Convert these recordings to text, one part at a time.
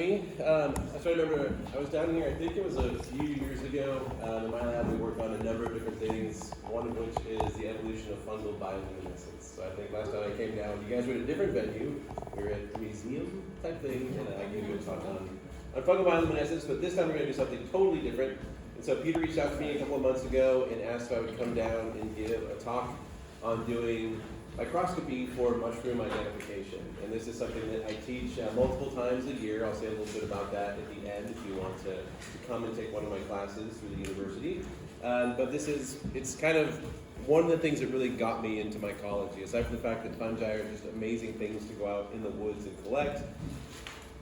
I remember I was down here, I think it was a few years ago. In my lab we worked on a number of different things, one of which is the evolution of fungal bioluminescence. So I think last time I came down, you guys were at a different venue. We were at a museum type thing, and I gave you a talk on fungal bioluminescence, but this time we're going to do something totally different. And so Peter reached out to me a couple of months ago and asked if I would come down and give a talk on doing microscopy for mushroom identification. And this is something that I teach multiple times a year. I'll say a little bit about that at the end if you want to come and take one of my classes through the university. But it's kind of one of the things that really got me into mycology, aside from the fact that fungi are just amazing things to go out in the woods and collect.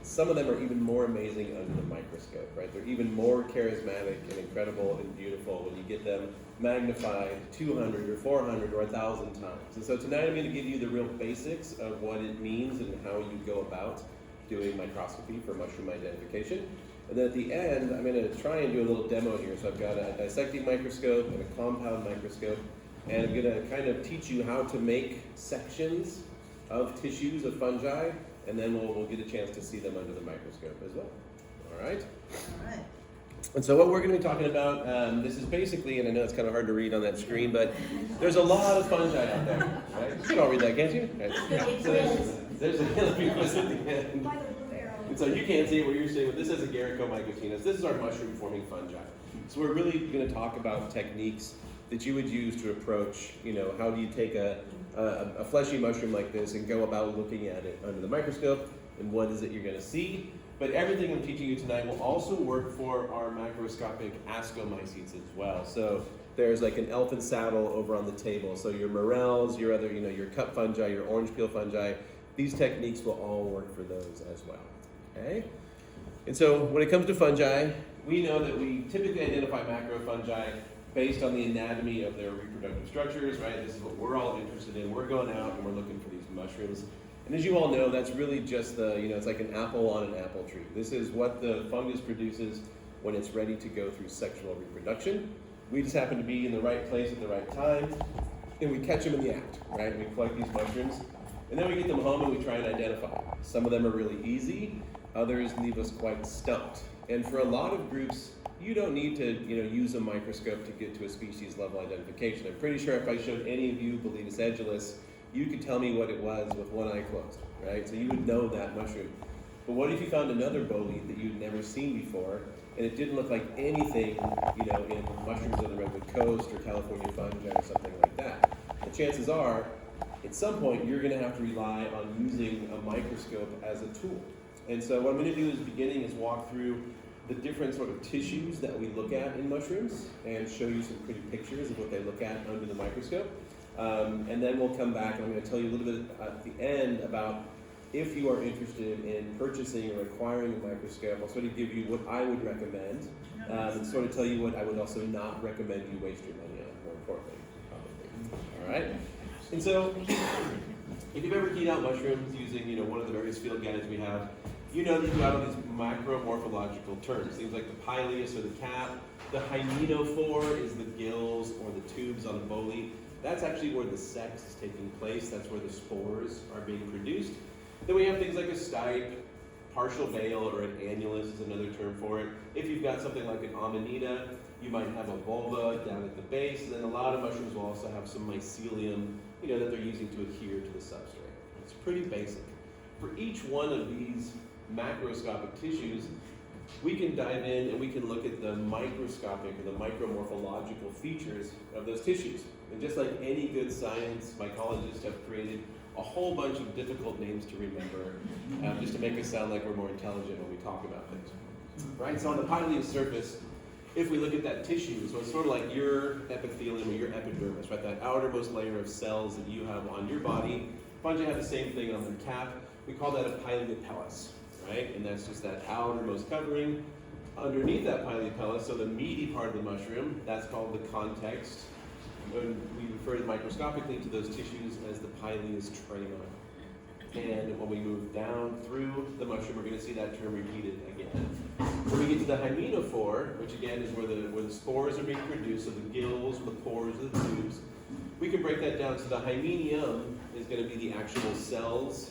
Some of them are even more amazing under the microscope, right? They're even more charismatic and incredible and beautiful when you get them magnified 200 or 400 or 1,000 times. And so tonight I'm going to give you the real basics of what it means and how you go about doing microscopy for mushroom identification. And then at the end, I'm going to try and do a little demo here. So I've got a dissecting microscope and a compound microscope, and I'm going to kind of teach you how to make sections of tissues of fungi, and then we'll get a chance to see them under the microscope as well. All right? All right. And so what we're going to be talking about, this is basically, and I know it's kind of hard to read on that screen, but there's a lot of fungi out there, right? You can all read that, can't you? Right. So there's a few at the end. And so you can't see it where you're seeing, but this is Mycoscope. This is our mushroom-forming fungi. So we're really going to talk about techniques that you would use to approach, how do you take a fleshy mushroom like this and go about looking at it under the microscope, and what is it you're going to see. But everything I'm teaching you tonight will also work for our macroscopic ascomycetes as well. So there's like an elephant saddle over on the table. So your morels, your other, your cup fungi, your orange peel fungi, these techniques will all work for those as well. Okay? And so when it comes to fungi, we know that we typically identify macrofungi based on the anatomy of their reproductive structures, right? This is what we're all interested in. We're going out and we're looking for these mushrooms. And as you all know, that's really just it's like an apple on an apple tree. This is what the fungus produces when it's ready to go through sexual reproduction. We just happen to be in the right place at the right time, and we catch them in the act, right? We collect these mushrooms, and then we get them home and we try and identify. Some of them are really easy, others leave us quite stumped. And for a lot of groups, you don't need to use a microscope to get to a species level identification. I'm pretty sure if I showed any of you Boletus edulis, you could tell me what it was with one eye closed, right? So you would know that mushroom. But what if you found another bolete that you'd never seen before, and it didn't look like anything, in mushrooms on the Redwood Coast or California fungi or something like that? The chances are, at some point, you're going to have to rely on using a microscope as a tool. And so what I'm going to do at the beginning is walk through the different sort of tissues that we look at in mushrooms and show you some pretty pictures of what they look at under the microscope. And then we'll come back and I'm going to tell you a little bit at the end about if you are interested in purchasing or acquiring a microscope. I'll sort of give you what I would recommend and sort of tell you what I would also not recommend you waste your money on, more importantly, probably. All right? And so if you've ever keyed out mushrooms using one of the various field guides we have, you know that you have all these macromorphological terms, things like the pileus or the cap. The hymenophore is the gills or the tubes on a bolete. That's actually where the sex is taking place. That's where the spores are being produced. Then we have things like a stipe, partial veil, or an annulus is another term for it. If you've got something like an amanita, you might have a vulva down at the base, and then a lot of mushrooms will also have some mycelium, that they're using to adhere to the substrate. It's pretty basic. For each one of these macroscopic tissues, we can dive in and we can look at the microscopic or the micromorphological features of those tissues. And just like any good science, mycologists have created a whole bunch of difficult names to remember, just to make us sound like we're more intelligent when we talk about things. Right? So on the pileus surface, if we look at that tissue, so it's sort of like your epithelium or your epidermis, right? That outermost layer of cells that you have on your body. Fungi have the same thing on their cap. We call that a pileopellis, right? And that's just that outermost covering. Underneath that pileopellis, so the meaty part of the mushroom, that's called the context. And we refer microscopically to those tissues as the pileus traina. And when we move down through the mushroom, we're going to see that term repeated again. When we get to the hymenophore, which again is where the spores are being produced, so the gills, the pores, the tubes, we can break that down. So the hymenium is going to be the actual cells,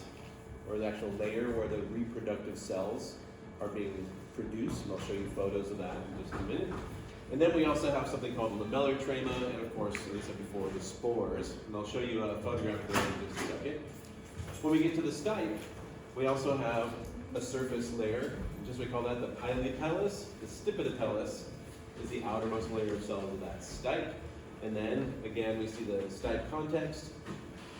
or the actual layer where the reproductive cells are being produced, and I'll show you photos of that in just a minute. And then we also have something called lamellar trema, and of course, as I said before, the spores. And I'll show you a photograph of that in just a second. When we get to the stipe, we also have a surface layer, just we call that the pileapellus. The stipitapellus is the outermost layer of cells of that stipe. And then, again, we see the stipe context.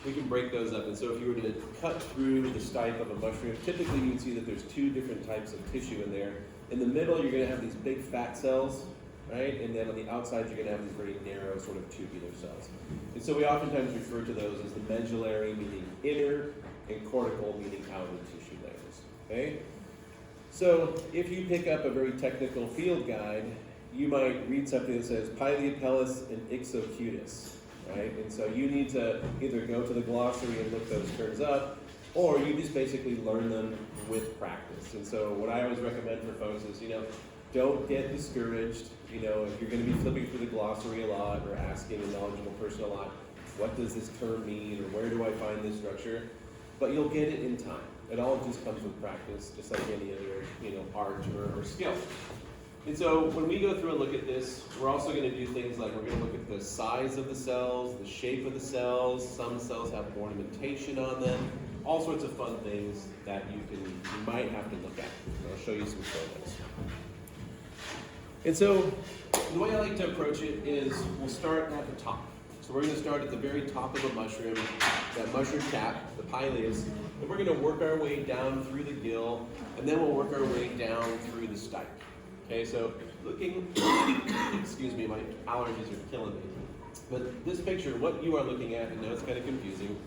We can break those up. And so if you were to cut through the stipe of a mushroom, typically you'd see that there's two different types of tissue in there. In the middle, you're going to have these big fat cells, right? And then on the outside, you're going to have these very narrow sort of tubular cells. And so we oftentimes refer to those as the medullary, meaning inner, and cortical, meaning outer tissue layers, okay? So if you pick up a very technical field guide, you might read something that says pileapellus and ixocutis, right? And so you need to either go to the glossary and look those terms up, or you just basically learn them with practice. And so what I always recommend for folks is, don't get discouraged. If you're going to be flipping through the glossary a lot or asking a knowledgeable person a lot, what does this term mean, or where do I find this structure? But you'll get it in time. It all just comes with practice, just like any other, art or skill. And so when we go through and look at this, we're also going to do things like we're going to look at the size of the cells, the shape of the cells. Some cells have ornamentation on them, all sorts of fun things that you might have to look at. And I'll show you some photos. And so the way I like to approach it is we'll start at the top. So we're going to start at the very top of a mushroom, that mushroom cap, the pileus, and we're going to work our way down through the gill, and then we'll work our way down through the stipe. Okay, so looking, excuse me, my allergies are killing me. But this picture, what you are looking at, I know it's kind of confusing,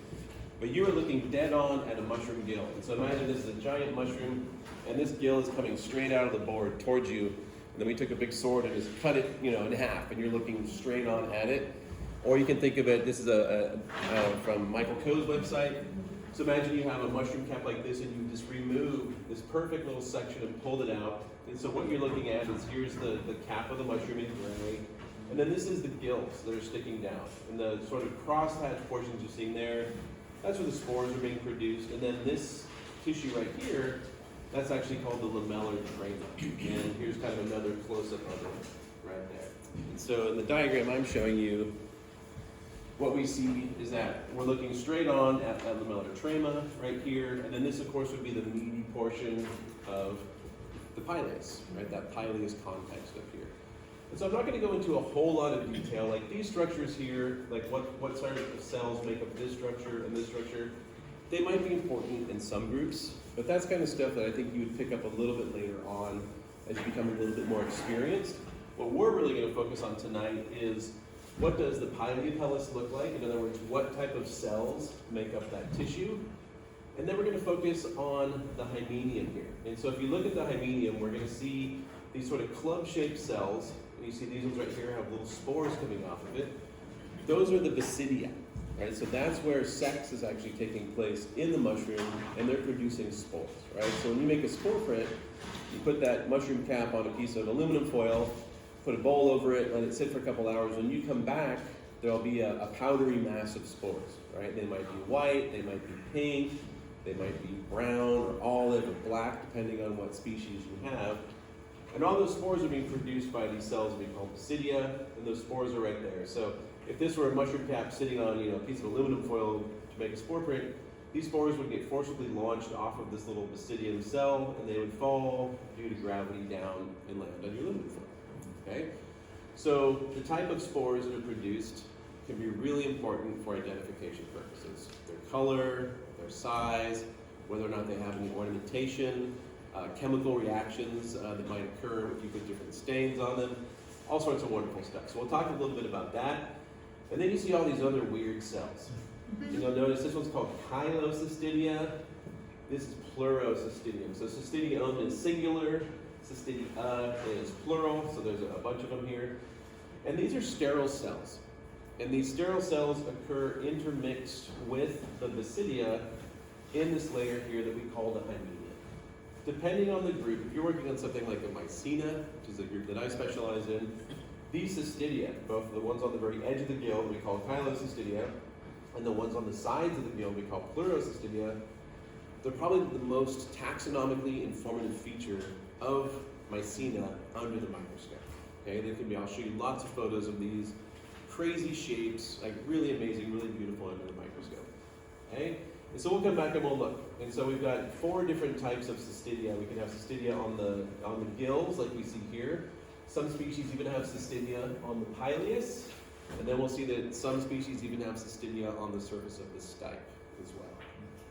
but you are looking dead on at a mushroom gill. And so imagine this is a giant mushroom, and this gill is coming straight out of the board towards you. And then we took a big sword and just cut it, in half, and you're looking straight on at it. Or you can think of it, this is from Michael Coe's website. So imagine you have a mushroom cap like this, and you just remove this perfect little section and pulled it out. And so what you're looking at is here's the cap of the mushroom in gray, and then this is the gills that are sticking down. And the sort of crosshatch portions you're seeing there, that's where the spores are being produced. And then this tissue right here, that's actually called the lamellar trema. And here's kind of another close-up of it right there. And so in the diagram I'm showing you, what we see is that we're looking straight on at that lamellar trema right here, and then this, of course, would be the meaty portion of the pileus, right? That pileus context up here. And so I'm not going to go into a whole lot of detail. Like these structures here, like what sort of cells make up this structure and this structure, they might be important in some groups, but that's kind of stuff that I think you would pick up a little bit later on as you become a little bit more experienced. What we're really going to focus on tonight is what does the pileapellus look like? In other words, what type of cells make up that tissue? And then we're going to focus on the hymenium here. And so if you look at the hymenium, we're going to see these sort of club-shaped cells. And you see these ones right here have little spores coming off of it. Those are the basidia, right? So that's where sex is actually taking place in the mushroom, and they're producing spores, right? So when you make a spore print, you put that mushroom cap on a piece of aluminum foil, put a bowl over it, let it sit for a couple hours. When you come back, there'll be a powdery mass of spores, right? They might be white, they might be pink, they might be brown or olive or black, depending on what species you have. And all those spores are being produced by these cells we call basidia, and those spores are right there. So if this were a mushroom cap sitting on a piece of aluminum foil to make a spore print, these spores would get forcibly launched off of this little basidium cell, and they would fall due to gravity down and land on your aluminum foil. Okay? So the type of spores that are produced can be really important for identification purposes. Their color, their size, whether or not they have any ornamentation, chemical reactions that might occur if you put different stains on them, all sorts of wonderful stuff. So we'll talk a little bit about that. And then you see all these other weird cells. You'll notice this one's called cystidia. This is pleurocystidium. So cystidium is singular, cystidia is plural, so there's a bunch of them here. And these are sterile cells. And these sterile cells occur intermixed with the basidia in this layer here that we call the hymenium. Depending on the group, if you're working on something like a Mycena, which is a group that I specialize in, these cystidia, both the ones on the very edge of the gill we call chylcystidia, and the ones on the sides of the gill we call pleurocystidia, they're probably the most taxonomically informative feature of Mycena under the microscope. Okay, they can be, I'll show you lots of photos of these crazy shapes, like really amazing, really beautiful under the microscope. Okay, and so we'll come back and we'll look. And so we've got 4 different types of cystidia. We can have cystidia on the gills, like we see here. Some species even have cystidia on the pileus, and then we'll see that some species even have cystidia on the surface of the stipe as well.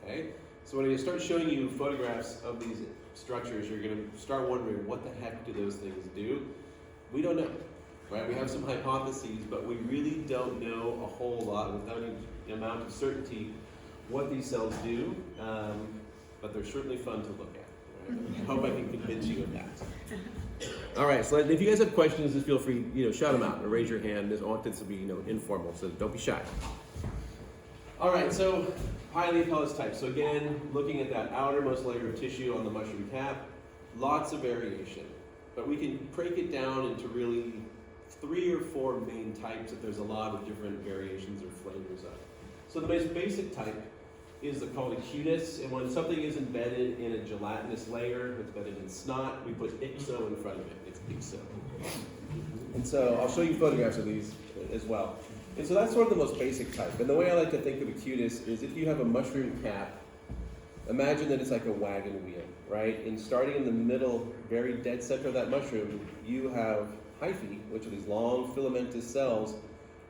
Okay, so when I start showing you photographs of these structures, you're going to start wondering, what the heck do those things do? We don't know, right? We have some hypotheses, but we really don't know a whole lot without any amount of certainty what these cells do, but they're certainly fun to look at. Right? I hope I can convince you of that. All right, so if you guys have questions, just feel free, shout them out or raise your hand. I want this to be, informal, so don't be shy. All right, so polypellis type. So again, looking at that outermost layer of tissue on the mushroom cap, lots of variation. But we can break it down into really 3 or 4 main types that there's a lot of different variations or flavors of. So the most basic type is called a cutis, and when something is embedded in a gelatinous layer, it's embedded in snot, we put ixo in front of it. It's ixo. And so I'll show you photographs of these as well. And so that's sort of the most basic type. And the way I like to think of a cutis is if you have a mushroom cap, imagine that it's like a wagon wheel, right? And starting in the middle, very dead center of that mushroom, you have hyphae, which are these long filamentous cells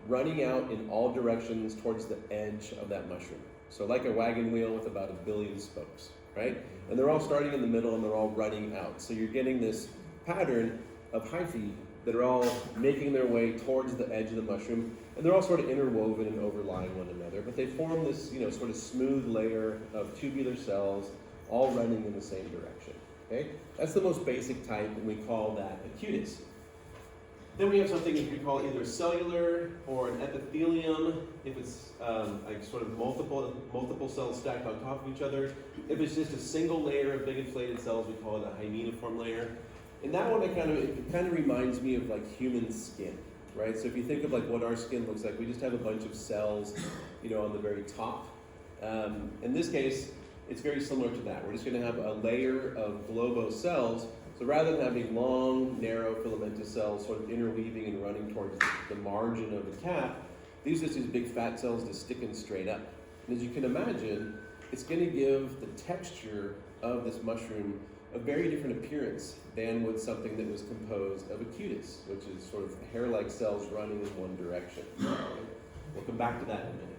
running out in all directions towards the edge of that mushroom. So like a wagon wheel with about 1 billion spokes, right? And they're all starting in the middle and they're all running out. So you're getting this pattern of hyphae that are all making their way towards the edge of the mushroom, and they're all sort of interwoven and overlying one another, but they form this, sort of smooth layer of tubular cells all running in the same direction, okay? That's the most basic type, and we call that a cutis. Then we have something that we call either cellular or an epithelium, if it's like sort of multiple cells stacked on top of each other. If it's just a single layer of big inflated cells, we call it a hymeniform layer. And that one, it kind of reminds me of like human skin, right? So if you think of like what our skin looks like, we just have a bunch of cells, on the very top. In this case, it's very similar to that. We're just going to have a layer of globo cells. So rather than having long, narrow filamentous cells sort of interweaving and running towards the margin of the cap, these are just these big fat cells just sticking straight up. And as you can imagine, it's going to give the texture of this mushroom a very different appearance than would something that was composed of a cutis, which is sort of hair-like cells running in one direction. We'll come back to that in a minute.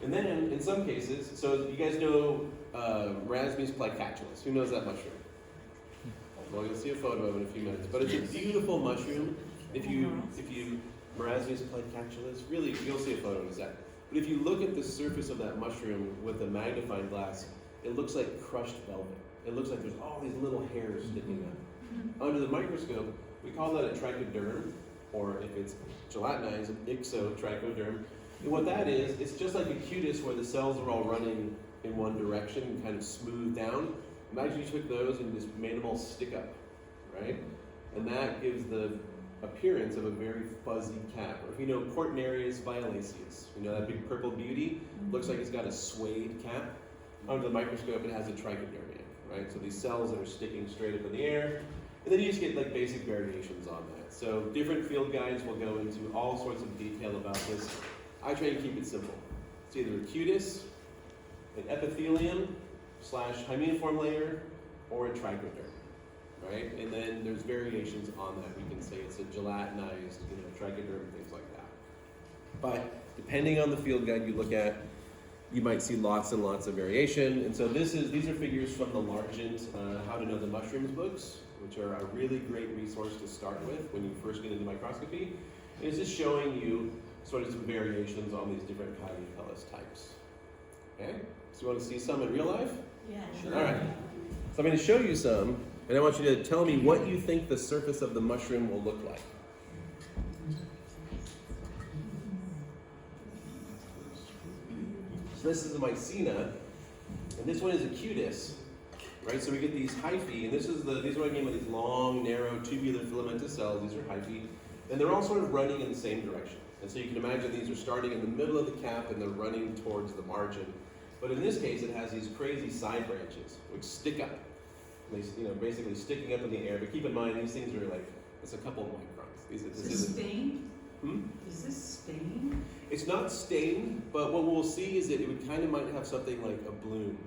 And then in some cases, so you guys know Marasmes plicatulus. Who knows that mushroom? Well, you'll see a photo of it in a few minutes, but it's a beautiful mushroom. If you Marasmes plicatulus, really, you'll see a photo in a sec. But if you look at the surface of that mushroom with a magnifying glass, it looks like crushed velvet. It looks like there's all these little hairs sticking up. Under the microscope, we call that a trichoderm, or if it's gelatinized, an ixotrichoderm. And what that is, it's just like a cutis where the cells are all running in one direction and kind of smooth down. Imagine you took those and just made them all stick up, right? And that gives the appearance of a very fuzzy cap. Or if you know Portnarius violaceus, that big purple beauty, looks like it's got a suede cap. Under the microscope, it has a trichodermium, right? So these cells that are sticking straight up in the air, and then you just get like basic variations on that. So different field guides will go into all sorts of detail about this. I try to keep it simple. It's either a cutis, an epithelium / hymeniform layer, or a trichoderm, right? And then there's variations on that. We can say it's a gelatinized, trichoderm, things like that. But depending on the field guide you look at, you might see lots and lots of variation. And so these are figures from the Largent How to Know the Mushrooms books, which are a really great resource to start with when you first get into microscopy. And it's just showing you sort of some variations on these different polypellis types. Okay? So you want to see some in real life? Yeah, sure. All right. So I'm going to show you some, and I want you to tell me what you think the surface of the mushroom will look like. So this is a Mycena, and this one is a cutis, right? So we get these hyphae, and these are what I mean by these long, narrow, tubular filamentous cells. These are hyphae, and they're all sort of running in the same direction. And so you can imagine these are starting in the middle of the cap, and they're running towards the margin. But in this case, it has these crazy side branches which stick up. They, basically sticking up in the air. But keep in mind, these things are like, it's a couple of microns. Is this stained? Is this stained? It's not stained, but what we'll see is that it would kind of might have something like a bloom.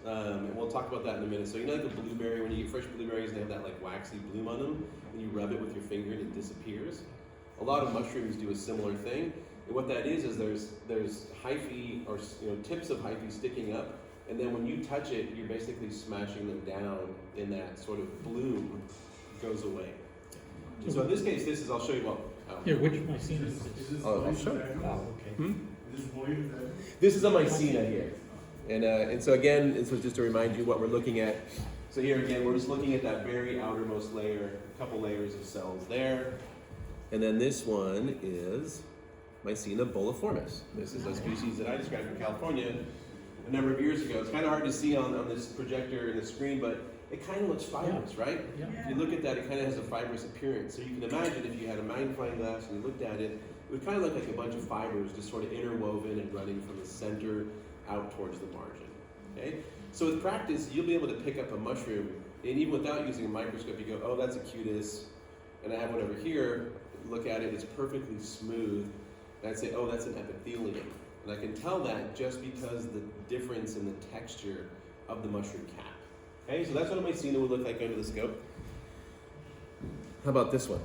And we'll talk about that in a minute. So you know like a blueberry, when you get fresh blueberries, they have that like waxy bloom on them, and you rub it with your finger and it disappears. A lot of mushrooms do a similar thing. And what that is there's hyphae, or tips of hyphae sticking up, and then when you touch it, you're basically smashing them down, and that sort of bloom goes away. And so in this case, this is, I'll show you what. Here, which Mycena is this? Oh, I'll show you. Oh, okay. This is a Mycena here. And so again, this was just to remind you what we're looking at. So here again, we're just looking at that very outermost layer, a couple layers of cells there. And then this one is Mycena boliformis. This is a species that I described from California a number of years ago. It's kind of hard to see on this projector and the screen, but it kind of looks fibrous, right? Yeah. If you look at that, it kind of has a fibrous appearance. So you can imagine if you had a magnifying glass and you looked at it, it would kind of look like a bunch of fibers just sort of interwoven and running from the center out towards the margin, okay? So with practice, you'll be able to pick up a mushroom, and even without using a microscope, you go, oh, that's a cutis, and I have one over here, look at it, it's perfectly smooth, and I'd say, oh, that's an epithelium. And I can tell that just because the difference in the texture of the mushroom cap. Okay, so that's what a Mycena would look like under the scope. How about this one?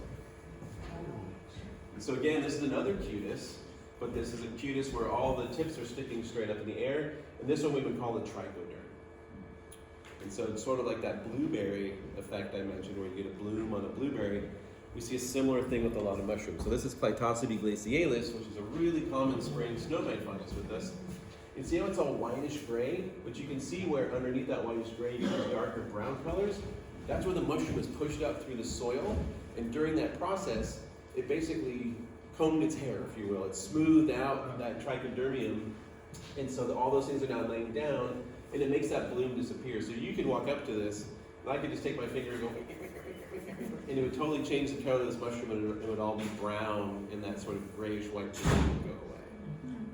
So again, this is another cutis, but this is a cutis where all the tips are sticking straight up in the air, and this one we would call a trichoderm. And so it's sort of like that blueberry effect I mentioned, where you get a bloom on a blueberry. We see a similar thing with a lot of mushrooms. So this is Clitosobe glacialis, which is a really common spring snowmite fungus with us. And see how it's all whitish gray? But you can see where underneath that whitish gray you have darker brown colors. That's where the mushroom is pushed up through the soil, and during that process, it basically combed its hair, if you will. It smoothed out that trichodermium, and so all those things are now laying down, and it makes that bloom disappear. So you can walk up to this, and I could just take my finger and go, and it would totally change the color of this mushroom, and it would all be brown, and that sort of grayish white bloom would go away.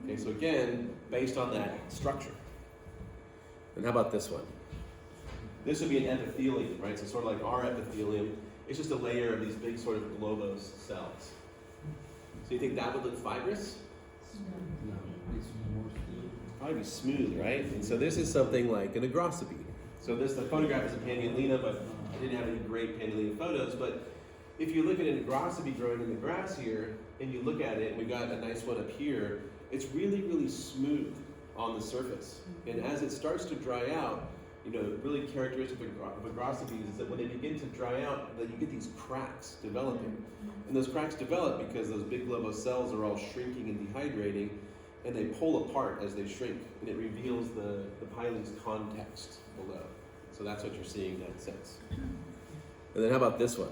Okay, so again, based on that structure. And how about this one? This would be an epithelium, right? So sort of like our epithelium. It's just a layer of these big sort of globose cells. So you think that would look fibrous? No, it's more smooth. Probably be smooth, right? And so this is something like an Microscope. So the photograph is a Panulina, but I didn't have any great Panulina photos. But if you look at an Microscope growing in the grass here, and you look at it, and we got a nice one up here, it's really, really smooth on the surface. And as it starts to dry out, really characteristic of Microscopes is that when they begin to dry out, that you get these cracks developing. And those cracks develop because those big globose cells are all shrinking and dehydrating, and they pull apart as they shrink, and it reveals the piling's context below. So that's what you're seeing in that sense. And then how about this one?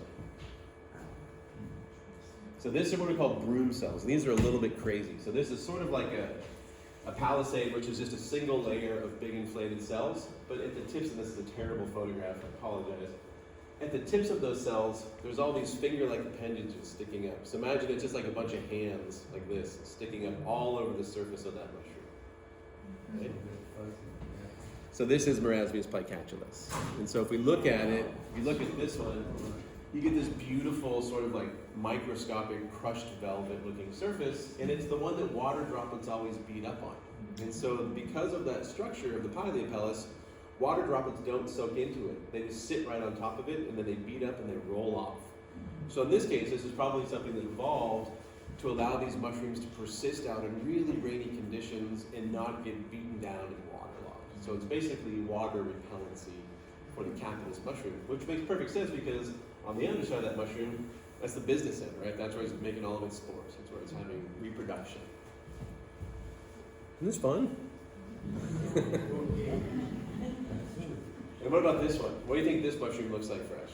So this is what we call broom cells. And these are a little bit crazy. So this is sort of like a palisade, which is just a single layer of big inflated cells. But at the tips, and this is a terrible photograph, I apologize. At the tips of those cells, there's all these finger-like appendages sticking up. So imagine it's just like a bunch of hands like this, sticking up all over the surface of that mushroom. Right? So this is Marasmius plicatulus. And so if we look at it, if you look at this one, you get this beautiful sort of like microscopic crushed velvet looking surface, and it's the one that water droplets always beat up on. And so because of that structure of the pileapellis, water droplets don't soak into it. They just sit right on top of it, and then they beat up and they roll off. So in this case, this is probably something that evolved to allow these mushrooms to persist out in really rainy conditions and not get beaten down and waterlogged. So it's basically water repellency for the cap of this mushroom, which makes perfect sense because on the underside of that mushroom, that's the business end, right? That's where it's making all of its spores. That's where it's having reproduction. Isn't this fun? And what about this one? What do you think this mushroom looks like fresh?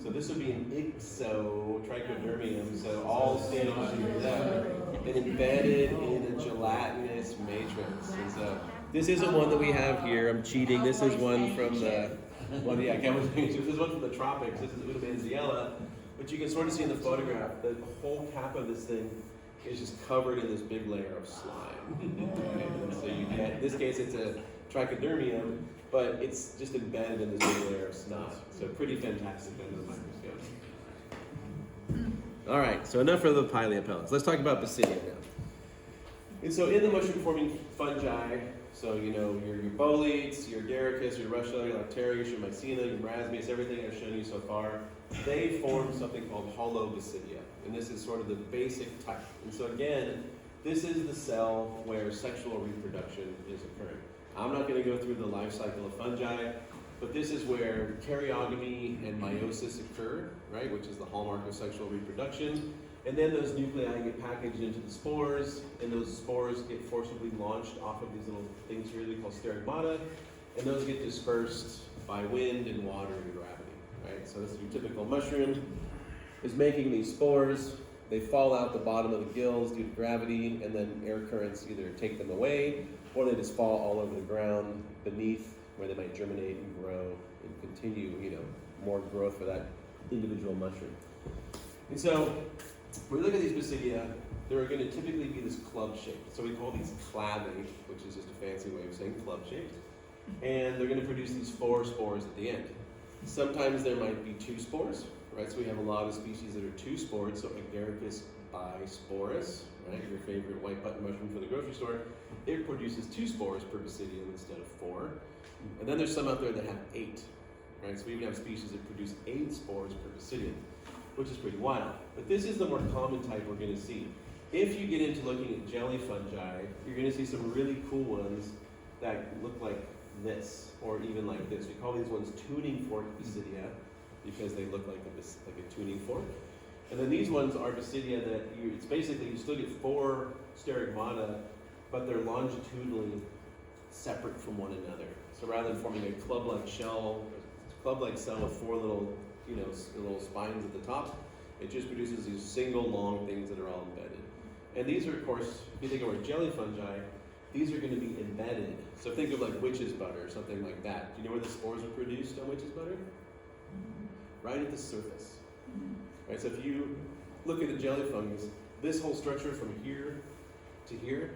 So this would be an trichodermium, so all stages left and embedded in a gelatinous matrix. And so this isn't one that we have here. I'm cheating. This is one from the this is one from the tropics. This is Udamanziella, but you can sort of see in the photograph that the whole cap of this thing is just covered in this big layer of slime. Right? And so you get, in this case, it's a trichodermium, but it's just embedded in this big layer of snot. So pretty fantastic under the microscope. All right, so enough of the pileopellets. Let's talk about basidia now. And so in the mushroom-forming fungi, so you know your boletes, your agaricus, your russula, your lactarius, your mycena, your marasmius, everything I've shown you so far, they form something called holobasidia. And this is sort of the basic type. And so again, this is the cell where sexual reproduction is occurring. I'm not going to go through the life cycle of fungi, but this is where karyogamy and meiosis occur, right, which is the hallmark of sexual reproduction. And then those nuclei get packaged into the spores, and those spores get forcibly launched off of these little things here they call sterigmata, and those get dispersed by wind and water and gravity, right? So this is your typical mushroom is making these spores. They fall out the bottom of the gills due to gravity, and then air currents either take them away, or they just fall all over the ground beneath, where they might germinate and grow and continue, you know, more growth for that individual mushroom. And so when we look at these basidia, they're going to typically be this club shaped. So we call these clavae, which is just a fancy way of saying club shaped. And they're going to produce these 4 spores at the end. Sometimes there might be 2 spores, right? So we have a lot of species that are 2 spored. So Agaricus bisporus, right? Your favorite white button mushroom for the grocery store. It produces 2 spores per basidium instead of 4. And then there's some out there that have 8, right? So we even have species that produce 8 spores per basidium, which is pretty wild. But this is the more common type we're going to see. If you get into looking at jelly fungi, you're going to see some really cool ones that look like this, or even like this. We call these ones tuning fork basidia because they look like a tuning fork. And then these ones are basidia that it's basically, you still get 4 sterigmata, but they're longitudinally separate from one another. So rather than forming a club-like shell, club-like cell with 4 little, you know, little spines at the top, it just produces these single long things that are all embedded. And these are, of course, if you think of our jelly fungi, these are going to be embedded. So think of like witch's butter, something like that. Do you know where the spores are produced on witch's butter? Right at the surface. Right. So if you look at the jelly fungus, this whole structure from here to here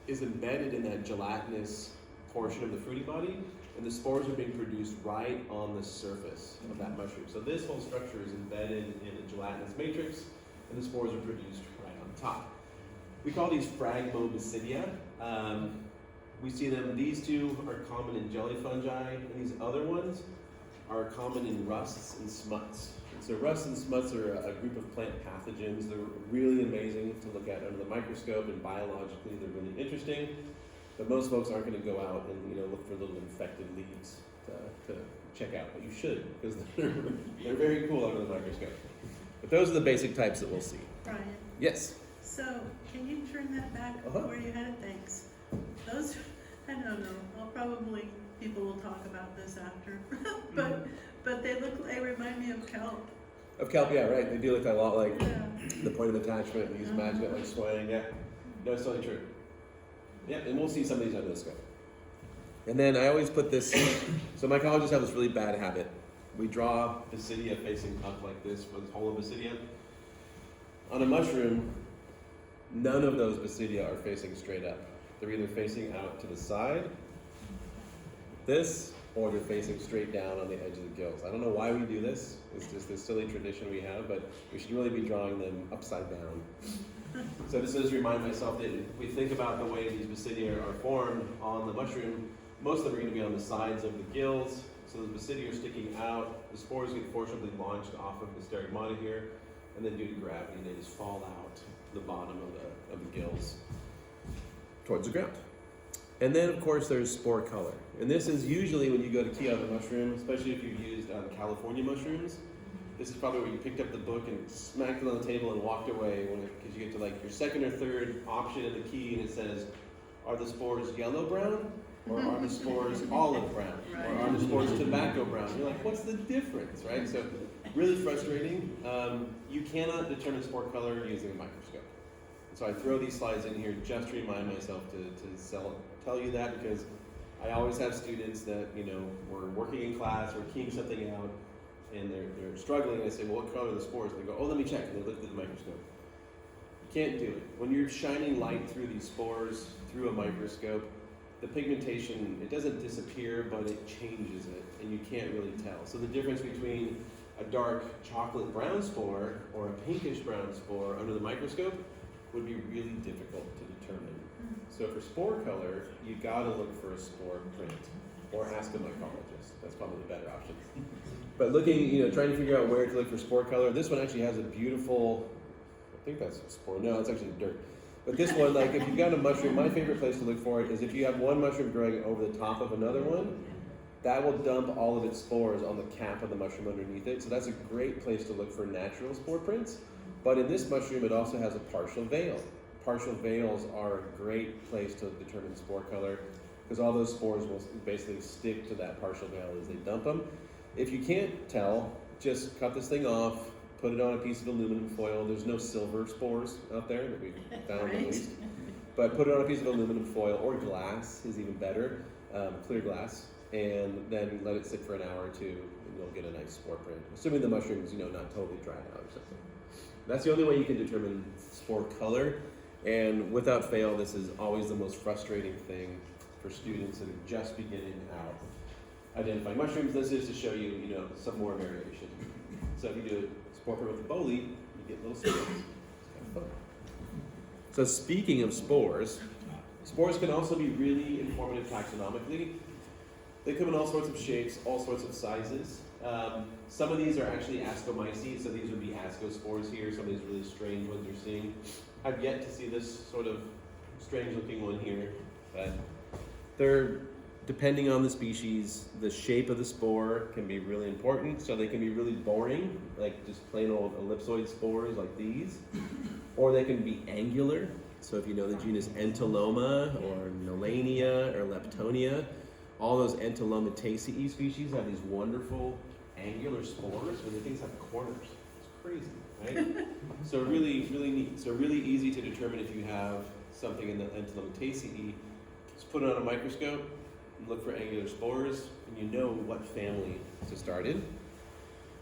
is embedded in that gelatinous portion of the fruity body, and the spores are being produced right on the surface of that mushroom. So this whole structure is embedded in a gelatinous matrix, and the spores are produced right on top. We call these phragmobasidia. We see them, these 2 are common in jelly fungi, and these other ones are common in rusts and smuts. And so rusts and smuts are a group of plant pathogens. They're really amazing to look at under the microscope, and biologically they're really interesting. But most folks aren't going to go out and look for little infected leaves to check out, but you should, because they're very cool under the microscope. But those are the basic types that we'll see. Brian, Yes? so can you turn that back where you had it? Thanks. Those, I don't know, people will talk about this after, but they remind me of kelp. Of kelp, yeah, right. They do look a lot like Yeah. the point of attachment, and you just imagine it like swaying. Yeah, no, it's totally true. Yeah, and we'll see some of these under the scope. And then I always put this, so mycologists have this really bad habit. We draw basidia facing up like this with holobasidia. On a mushroom, none of those basidia are facing straight up. They're either facing out to the side, this, or they're facing straight down on the edge of the gills. I don't know why we do this. It's just this silly tradition we have, but we should really be drawing them upside down. So this is to remind myself that if we think about the way these basidia are formed on the mushroom, most of them are going to be on the sides of the gills. So those basidia are sticking out. The spores get forcibly launched off of the sterigmata here, and then due to gravity, they just fall out the bottom of the gills towards the ground. And then, of course, there's spore color. And this is usually when you go to key out a mushroom, especially if you've used California mushrooms. This is probably where you picked up the book and smacked it on the table and walked away, because you get to like your second or third option in the key, and it says, are the spores yellow brown, or are the spores olive brown, or are the spores tobacco brown? You're like, what's the difference, right? So really frustrating. You cannot determine spore color using a microscope. So I throw these slides in here just to remind myself to tell you that, because I always have students that, we're working in class, we're keying something out, and they're struggling, and I say, well, what color are the spores? And they go, oh, let me check, and they look at the microscope. Can't do it. When you're shining light through these spores, through a microscope, the pigmentation, it doesn't disappear, but it changes it, and you can't really tell. So the difference between a dark chocolate brown spore or a pinkish brown spore under the microscope would be really difficult to determine. So for spore color, you gotta look for a spore print or ask a mycologist. That's probably the better option. But looking, trying to figure out where to look for spore color, this one actually has a beautiful, I think that's a spore, no, it's actually dirt. But this one, like if you've got a mushroom, my favorite place to look for it is if you have one mushroom growing over the top of another one, that will dump all of its spores on the cap of the mushroom underneath it. So that's a great place to look for natural spore prints. But in this mushroom, it also has a partial veil. Partial veils are a great place to determine spore color because all those spores will basically stick to that partial veil as they dump them. If you can't tell, just cut this thing off, put it on a piece of aluminum foil. There's no silver spores out there that we've found at least. But put it on a piece of aluminum foil or glass is even better, clear glass, and then let it sit for an hour or two and you'll get a nice spore print. Assuming the mushroom's not totally dried out or something. That's the only way you can determine spore color. And without fail, this is always the most frustrating thing for students that are just beginning out identifying mushrooms. This is to show you, some more variation. So if you do a spore print with a boli, you get little spores. It's kind of fun. So speaking of spores, spores can also be really informative taxonomically. They come in all sorts of shapes, all sorts of sizes. Some of these are actually ascomyces, so these would be ascospores here. Some of these really strange ones you're seeing. I've yet to see this sort of strange looking one here, but they're, depending on the species, the shape of the spore can be really important. So they can be really boring, like just plain old ellipsoid spores like these, or they can be angular. So if you know the genus Entoloma or Nolania or Leptonia, all those Entolomataceae species have these wonderful angular spores where the things have corners. It's crazy, right? So really, really neat. So really easy to determine if you have something in the Entolomataceae. Just put it on a microscope, look for angular spores, and you know what family to start in.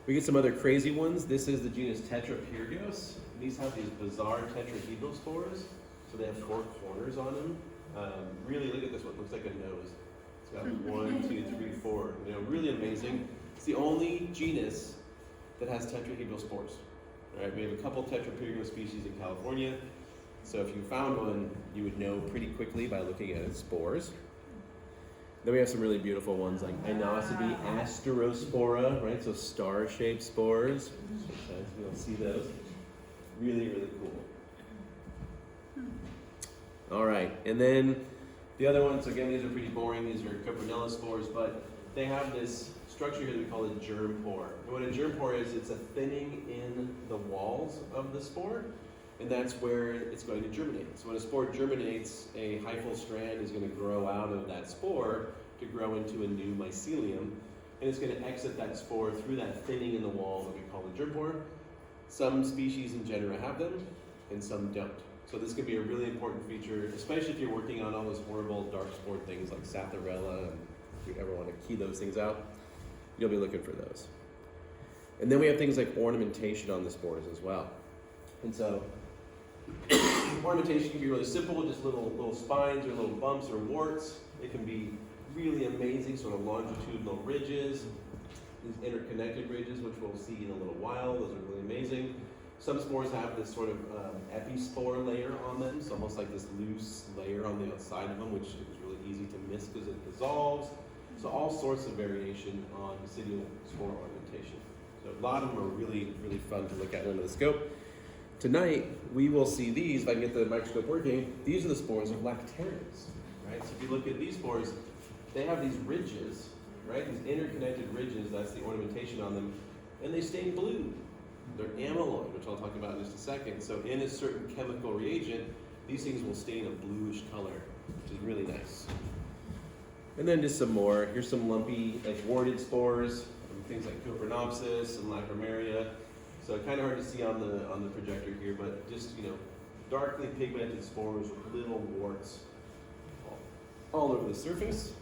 We get some other crazy ones. This is the genus Tetrapyrgos. These have these bizarre tetrahedral spores. So they have 4 corners on them. Really, look at this one. Looks like a nose. It's got 1, 2, 3, 4. Really amazing. It's the only genus that has tetrahedral spores. All right, we have a couple Tetrapyrgos species in California. So if you found one, you would know pretty quickly by looking at its spores. Then we have some really beautiful ones like Inocybe asterospora, right? So star-shaped spores. Sometimes we don't see those. Really, really cool. All right, and then the other ones, again, these are pretty boring. These are Coprinella spores, but they have this structure here that we call a germ pore. And what a germ pore is, it's a thinning in the walls of the spore, and that's where it's going to germinate. So when a spore germinates, a hyphal strand is going to grow out of that spore to grow into a new mycelium, and it's going to exit that spore through that thinning in the wall that we call the germ pore. Some species and genera have them, and some don't. So this could be a really important feature, especially if you're working on all those horrible dark spore things like Sapphirella, and if you ever want to key those things out, you'll be looking for those. And then we have things like ornamentation on the spores as well. And so ornamentation can be really simple, just little spines or little bumps or warts. It can be really amazing, sort of longitudinal ridges, these interconnected ridges, which we'll see in a little while. Those are really amazing. Some spores have this sort of epispore layer on them, so almost like this loose layer on the outside of them, which is really easy to miss because it dissolves. So all sorts of variation on basidial spore ornamentation. So a lot of them are really, really fun to look at under the scope. Tonight, we will see these, if I can get the microscope working, these are the spores of lactarians, right? So if you look at these spores, they have these ridges, right? These interconnected ridges, that's the ornamentation on them, and they stain blue. They're amyloid, which I'll talk about in just a second. So in a certain chemical reagent, these things will stain a bluish color, which is really nice. And then just some more. Here's some lumpy, like warted spores, things like Coprinopsis and Lacromeria. So kind of hard to see on the projector here, but just, darkly pigmented spores with little warts all over the surface.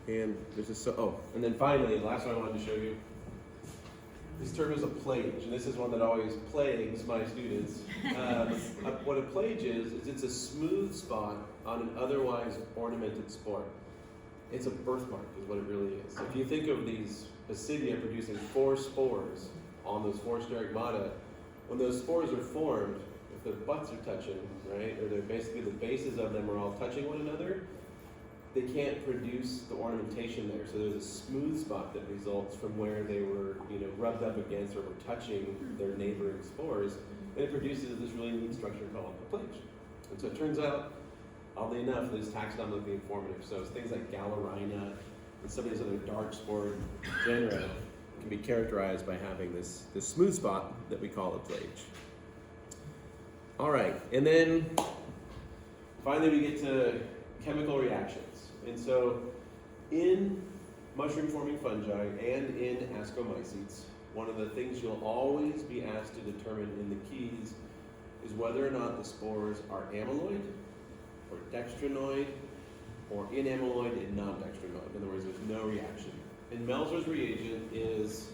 And there's and then finally, the last one I wanted to show you. This term is a plage, and this is one that always plagues my students. What a plage is it's a smooth spot on an otherwise ornamented spore. It's a birthmark is what it really is. So if you think of these basidia producing 4 spores on those 4 steriggmata, when those spores are formed, if their butts are touching, right, or they're basically the bases of them are all touching one another, they can't produce the ornamentation there. So there's a smooth spot that results from where they were, rubbed up against or were touching their neighboring spores, and it produces this really neat structure called a plage. And so it turns out, oddly enough, this is taxonomically informative. So it's things like Galerina and some of these other dark spore genera can be characterized by having this smooth spot that we call a plage. All right, and then finally we get to chemical reactions. And so in mushroom-forming fungi and in ascomycetes, one of the things you'll always be asked to determine in the keys is whether or not the spores are amyloid or dextrinoid or inamyloid and non-dextrinoid. In other words, there's no reaction. And Melzer's reagent is,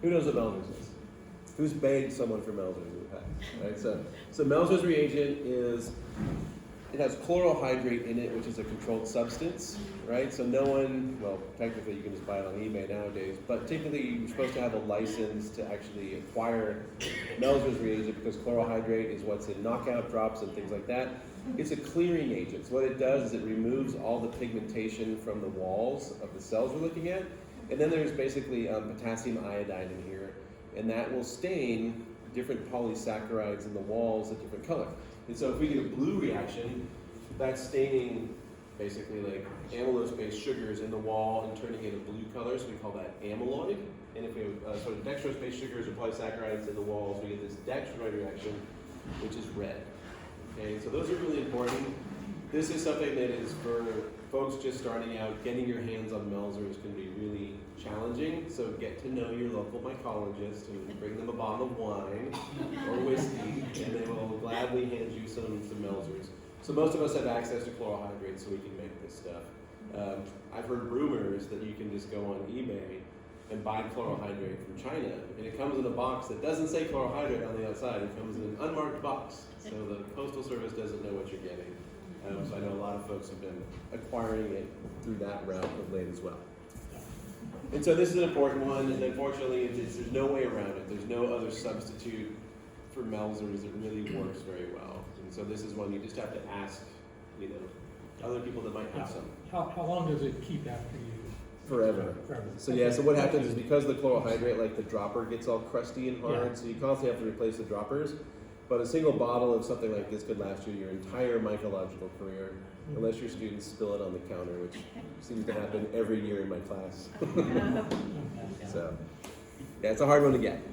who knows what Melzer's is? Who's begged someone for Melzer's in the past, right? So Melzer's reagent is, it has chloral hydrate in it, which is a controlled substance, right? So no one, well, technically you can just buy it on eBay nowadays, but technically you're supposed to have a license to actually acquire Melzer's reagent because chloral hydrate is what's in knockout drops and things like that. It's a clearing agent. So what it does is it removes all the pigmentation from the walls of the cells we're looking at. And then there's basically potassium iodide in here, and that will stain different polysaccharides in the walls a different color. And so if we get a blue reaction, that's staining basically like amylose-based sugars in the wall and turning it a blue color, so we call that amyloid. And if we have sort of dextrose-based sugars or polysaccharides in the walls, we get this dextrinoid reaction, which is red. Okay, so those are really important. This is something that is for folks just starting out. Getting your hands on Melzer's can be really challenging, so get to know your local mycologist and bring them a bottle of wine or whiskey, and they will gladly hand you some Melzer's. So most of us have access to chloral hydrate, so we can make this stuff. I've heard rumors that you can just go on eBay and buy chloral hydrate from China, and it comes in a box that doesn't say chloral hydrate on the outside. It comes in an unmarked box, so the Postal Service doesn't know what you're getting. So I know a lot of folks have been acquiring it through that route of late as well. And so this is an important one, and unfortunately there's no way around it. There's no other substitute for Melzer's that really works very well. And so this is one you just have to ask, other people that might have some. How long does it keep after you? Forever. So yeah, so what happens is because the chloral hydrate, like the dropper gets all crusty and hard, so you constantly have to replace the droppers. But a single bottle of something like this could last you your entire mycological career, unless your students spill it on the counter, which seems to happen every year in my class. So, yeah, it's a hard one to get.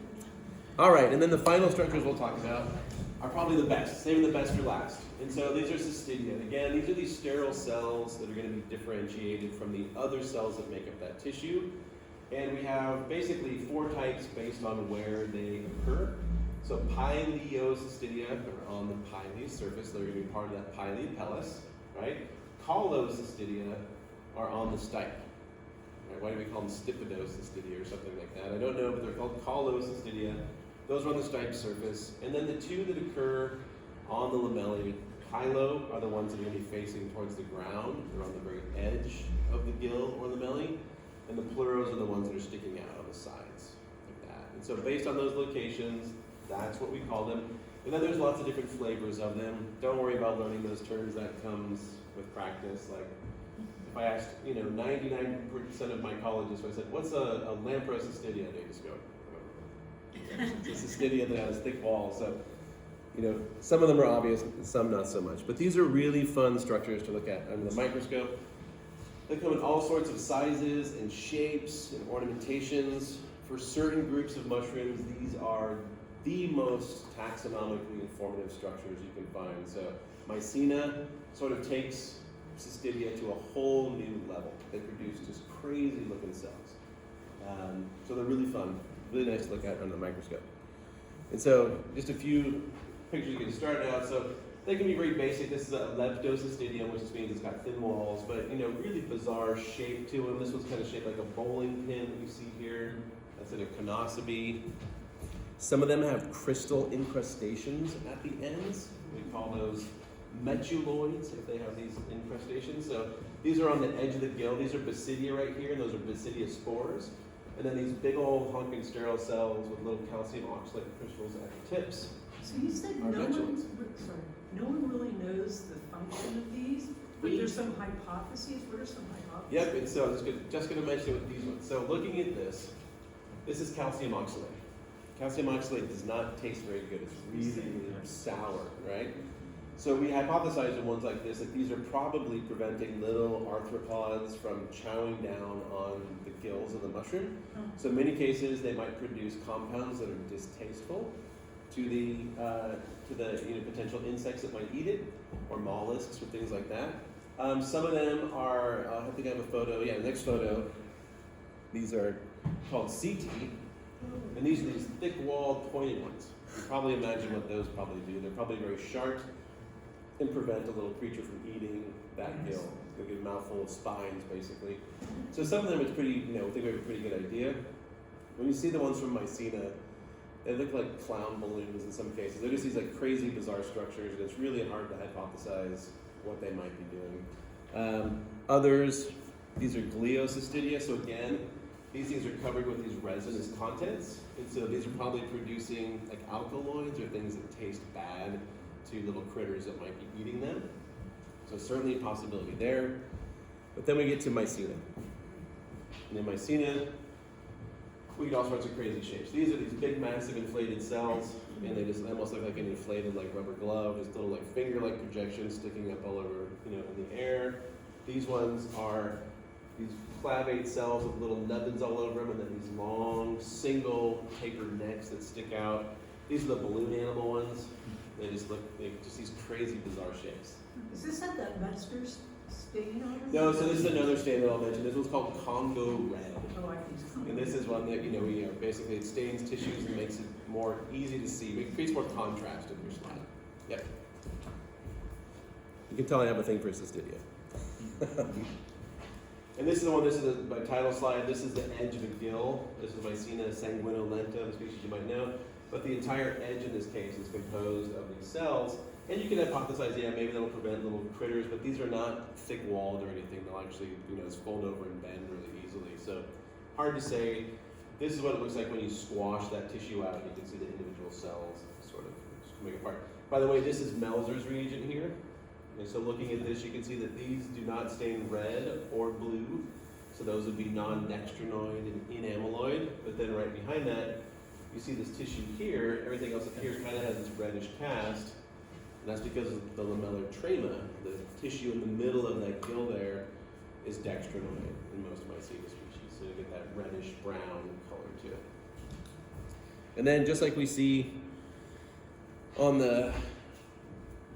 All right, and then the final structures we'll talk about are probably the best, saving the best for last. And so these are cystidia. Again, these are these sterile cells that are going to be differentiated from the other cells that make up that tissue. And we have basically 4 types based on where they occur. So pileocystidia are on the pilea surface, they're going to be part of that pilea pellis, right? Caulocystidia are on the stipe. Right? Why do we call them stipidocystidia or something like that? I don't know, but they're called caulocystidia. Those are on the stipe surface. And then the 2 that occur on the lamellae, pylo, are the ones that are going to be facing towards the ground. They're on the very edge of the gill or lamellae. And the pleuros are the ones that are sticking out on the sides, like that. And so based on those locations, that's what we call them. And then there's lots of different flavors of them. Don't worry about learning those terms, that comes with practice. Like if I asked, 99% of mycologists, if I said, what's a lamprocystidia? They just go, it's a cystidia that has thick walls. So, some of them are obvious, some not so much. But these are really fun structures to look at under the microscope. They come in all sorts of sizes and shapes and ornamentations. For certain groups of mushrooms, these are the most taxonomically informative structures you can find. So Mycena sort of takes cystidia to a whole new level. They produce just crazy looking cells. So they're really fun, really nice to look at under the microscope. And so just a few pictures to get started out. So They can be very basic. This is a leptocystidium, which just means it's got thin walls, but really bizarre shape to them. This one's kind of shaped like a bowling pin that you see here. That's in a conocoby. Some of them have crystal incrustations at the ends. We call those metuloids if they have these incrustations. So these are on the edge of the gill. These are basidia right here, and those are basidia spores. And then these big old honking sterile cells with little calcium oxalate crystals at the tips. So you said Are no one really knows the function of these, but there's some hypotheses. What are some hypotheses? Yep, and so I was just going to mention with these ones. So looking at this is calcium oxalate. Calcium oxalate does not taste very good. It's really, really sour, right? So we hypothesize in ones like this that these are probably preventing little arthropods from chowing down on the gills of the mushroom. So in many cases, they might produce compounds that are distasteful to the potential insects that might eat it, or mollusks or things like that. Some of them are, I think I have a photo, the next photo. These are called CT, and these are these thick-walled, pointed ones. You probably imagine what those probably do. They're probably very sharp and prevent a little creature from eating that gill. They'll get a mouthful of spines, basically. So some of them, it's pretty, we think we have a pretty good idea. When you see the ones from Mycena, they look like clown balloons in some cases. They're just these like crazy, bizarre structures, and it's really hard to hypothesize what they might be doing. Others, these are gliocystidia. So again, these things are covered with these resinous contents, and so these are probably producing like alkaloids or things that taste bad to little critters that might be eating them. So certainly a possibility there. But then we get to Mycena. And in Mycena, we get all sorts of crazy shapes. These are these big, massive, inflated cells, and they just almost look like an inflated, like rubber glove, just little like finger-like projections sticking up all over, in the air. These ones are these clavate cells with little nubbins all over them, and then these long, single, tapered necks that stick out. These are the balloon animal ones. They just these crazy, bizarre shapes. Is this at that Metzger's stain on it? No, so this is another stain that I'll mention. This one's called Congo red. Oh, I think so. And this is one that, basically it stains tissues and makes it more easy to see. It creates more contrast in your slide. Yep. You can tell I have a thing for cystidia. And this is my title slide. This is the edge of a gill. This is Mycena sanguinolenta, the species you might know. But the entire edge in this case is composed of these cells. And you can hypothesize, maybe that'll prevent little critters, but these are not thick-walled or anything. They'll actually, just fold over and bend really easily. So hard to say. This is what it looks like when you squash that tissue out. You can see the individual cells sort of coming apart. By the way, this is Melzer's reagent here. And so looking at this, you can see that these do not stain red or blue. So those would be non-dextrinoid and inamyloid. But then right behind that, you see this tissue here. Everything else up here kind of has this reddish cast. And that's because of the lamellar trema. The tissue in the middle of that gill there is dextrinoid in most Mycena species. So you get that reddish brown color to it. And then just like we see on the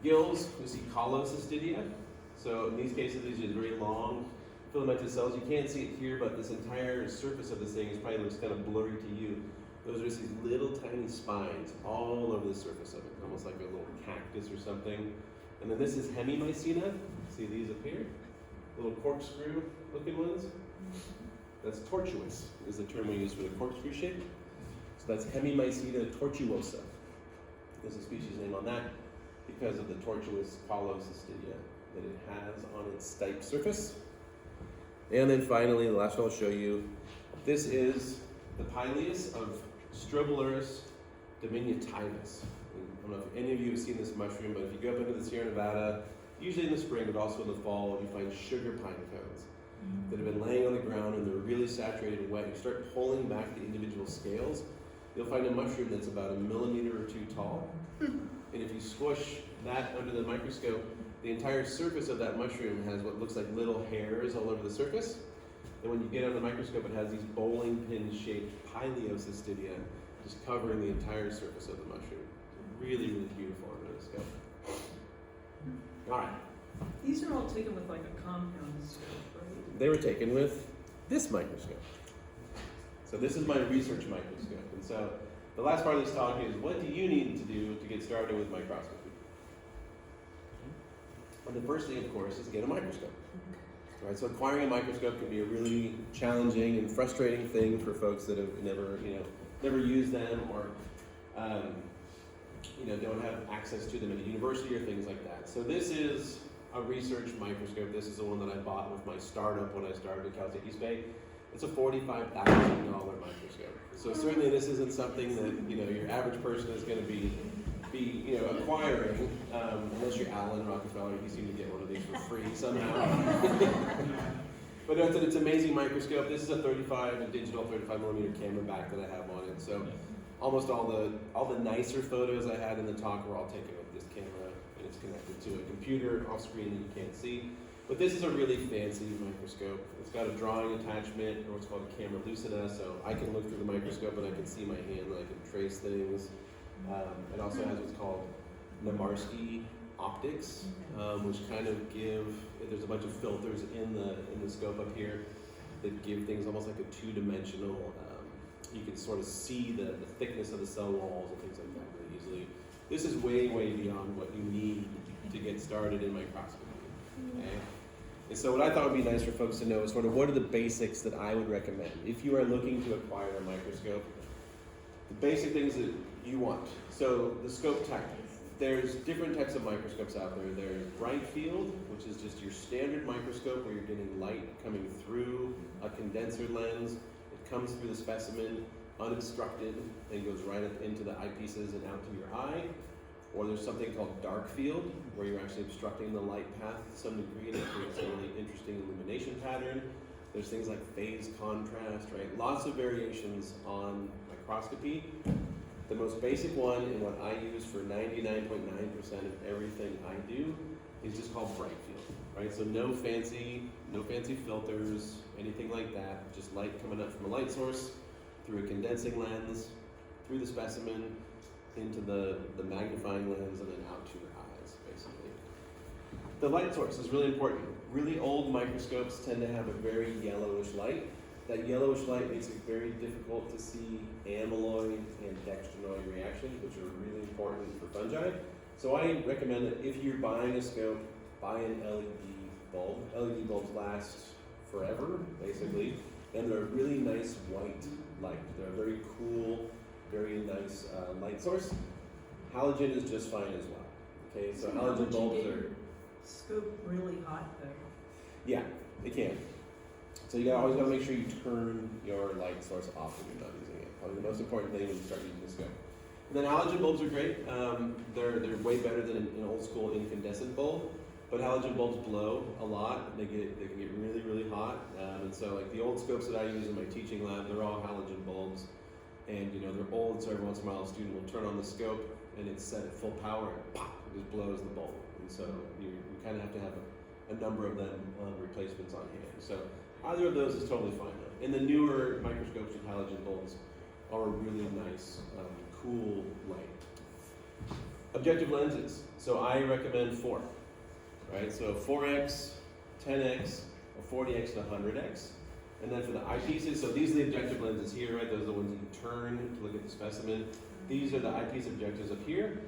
gills, we see colocystidia. So in these cases, these are very long filamentous cells. You can't see it here, but this entire surface of this thing probably looks kind of blurry to you. Those are just these little tiny spines all over the surface of it, almost like a little cactus or something. And then this is hemimycena. See these up here? Little corkscrew looking ones. That's tortuous, is the term we use for the corkscrew shape. So that's Hemimycena tortuosa. There's a species name on that because of the tortuous colocystidia that it has on its stipe surface. And then finally, the last one I'll show you, this is the pileus of Strobilurus diminutivus. I don't know if any of you have seen this mushroom, but if you go up into the Sierra Nevada, usually in the spring, but also in the fall, you find sugar pine cones that have been laying on the ground and they're really saturated and wet. You start pulling back the individual scales, you'll find a mushroom that's about 1 millimeter or 2 tall. And if you squish that under the microscope, the entire surface of that mushroom has what looks like little hairs all over the surface. And when you get under the microscope, it has these bowling pin-shaped pileocystidia just covering the entire surface of the mushroom. Really, really beautiful under the scope. All right. These are all taken with like a compound scope, right? They were taken with this microscope. So this is my research microscope. And so the last part of this talk is, what do you need to do to get started with microscopy? And the first thing, of course, is get a microscope. Right, so acquiring a microscope can be a really challenging and frustrating thing for folks that have never used them, or don't have access to them at a university or things like that. So this is a research microscope. This is the one that I bought with my startup when I started at Cal State East Bay. It's a $45,000 microscope. So certainly this isn't something that your average person is going to be acquiring, unless you're Alan Rockefeller. You seem to get one of these for free somehow. But it's an amazing microscope. This is a digital 35 millimeter camera back that I have on it. So almost all the nicer photos I had in the talk were all taken with this camera, and it's connected to a computer off screen that you can't see. But this is a really fancy microscope. It's got a drawing attachment, or what's called a camera lucida, so I can look through the microscope and I can see my hand and I can trace things. It also has what's called Nemarsky optics, which kind of there's a bunch of filters in the scope up here that give things almost like a two-dimensional, you can sort of see the thickness of the cell walls and things like that really easily. This is way, way beyond what you need to get started in microscopy. Okay? And so what I thought would be nice for folks to know is sort of what are the basics that I would recommend if you are looking to acquire a microscope. The basic things that you want. So the scope type. There's different types of microscopes out there. There's bright field, which is just your standard microscope where you're getting light coming through a condenser lens. It comes through the specimen unobstructed and goes right up into the eyepieces and out to your eye. Or there's something called dark field, where you're actually obstructing the light path to some degree, and it creates a really interesting illumination pattern. There's things like phase contrast, right? Lots of variations on microscopy. The most basic one, and what I use for 99.9% of everything I do, is just called bright field, right? So no fancy filters, anything like that. Just light coming up from a light source, through a condensing lens, through the specimen, into the magnifying lens, and then out to your eyes, basically. The light source is really important. Really old microscopes tend to have a very yellowish light. That yellowish light makes it very difficult to see amyloid and dextrinoid reactions, which are really important for fungi. So I recommend that if you're buying a scope, buy an LED bulb. LED bulbs last forever, basically, and they're a really nice white light. They're a very cool, very nice light source. Halogen is just fine as well. Okay, so halogen bulbs are... Scope really hot though. Yeah, they can. So you always gotta make sure you turn your light source off when you're not using it. Probably the most important thing when you start using the scope. And then halogen bulbs are great. They're way better than an old school incandescent bulb. But halogen bulbs blow a lot. They can get really, really hot. And so like the old scopes that I use in my teaching lab, they're all halogen bulbs. And they're old, so every once in a while a student will turn on the scope and it's set at full power and pop, it just blows the bulb. And so you kind of have to have a number of them replacements on hand. So either of those is totally fine though. And the newer microscopes with halogen bulbs are a really nice, cool light. Objective lenses. So I recommend 4, right? So 4x, 10x, or 40x to 100x. And then for the eyepieces, so these are the objective lenses here, right? Those are the ones that you turn to look at the specimen. These are the eyepiece objectives up here.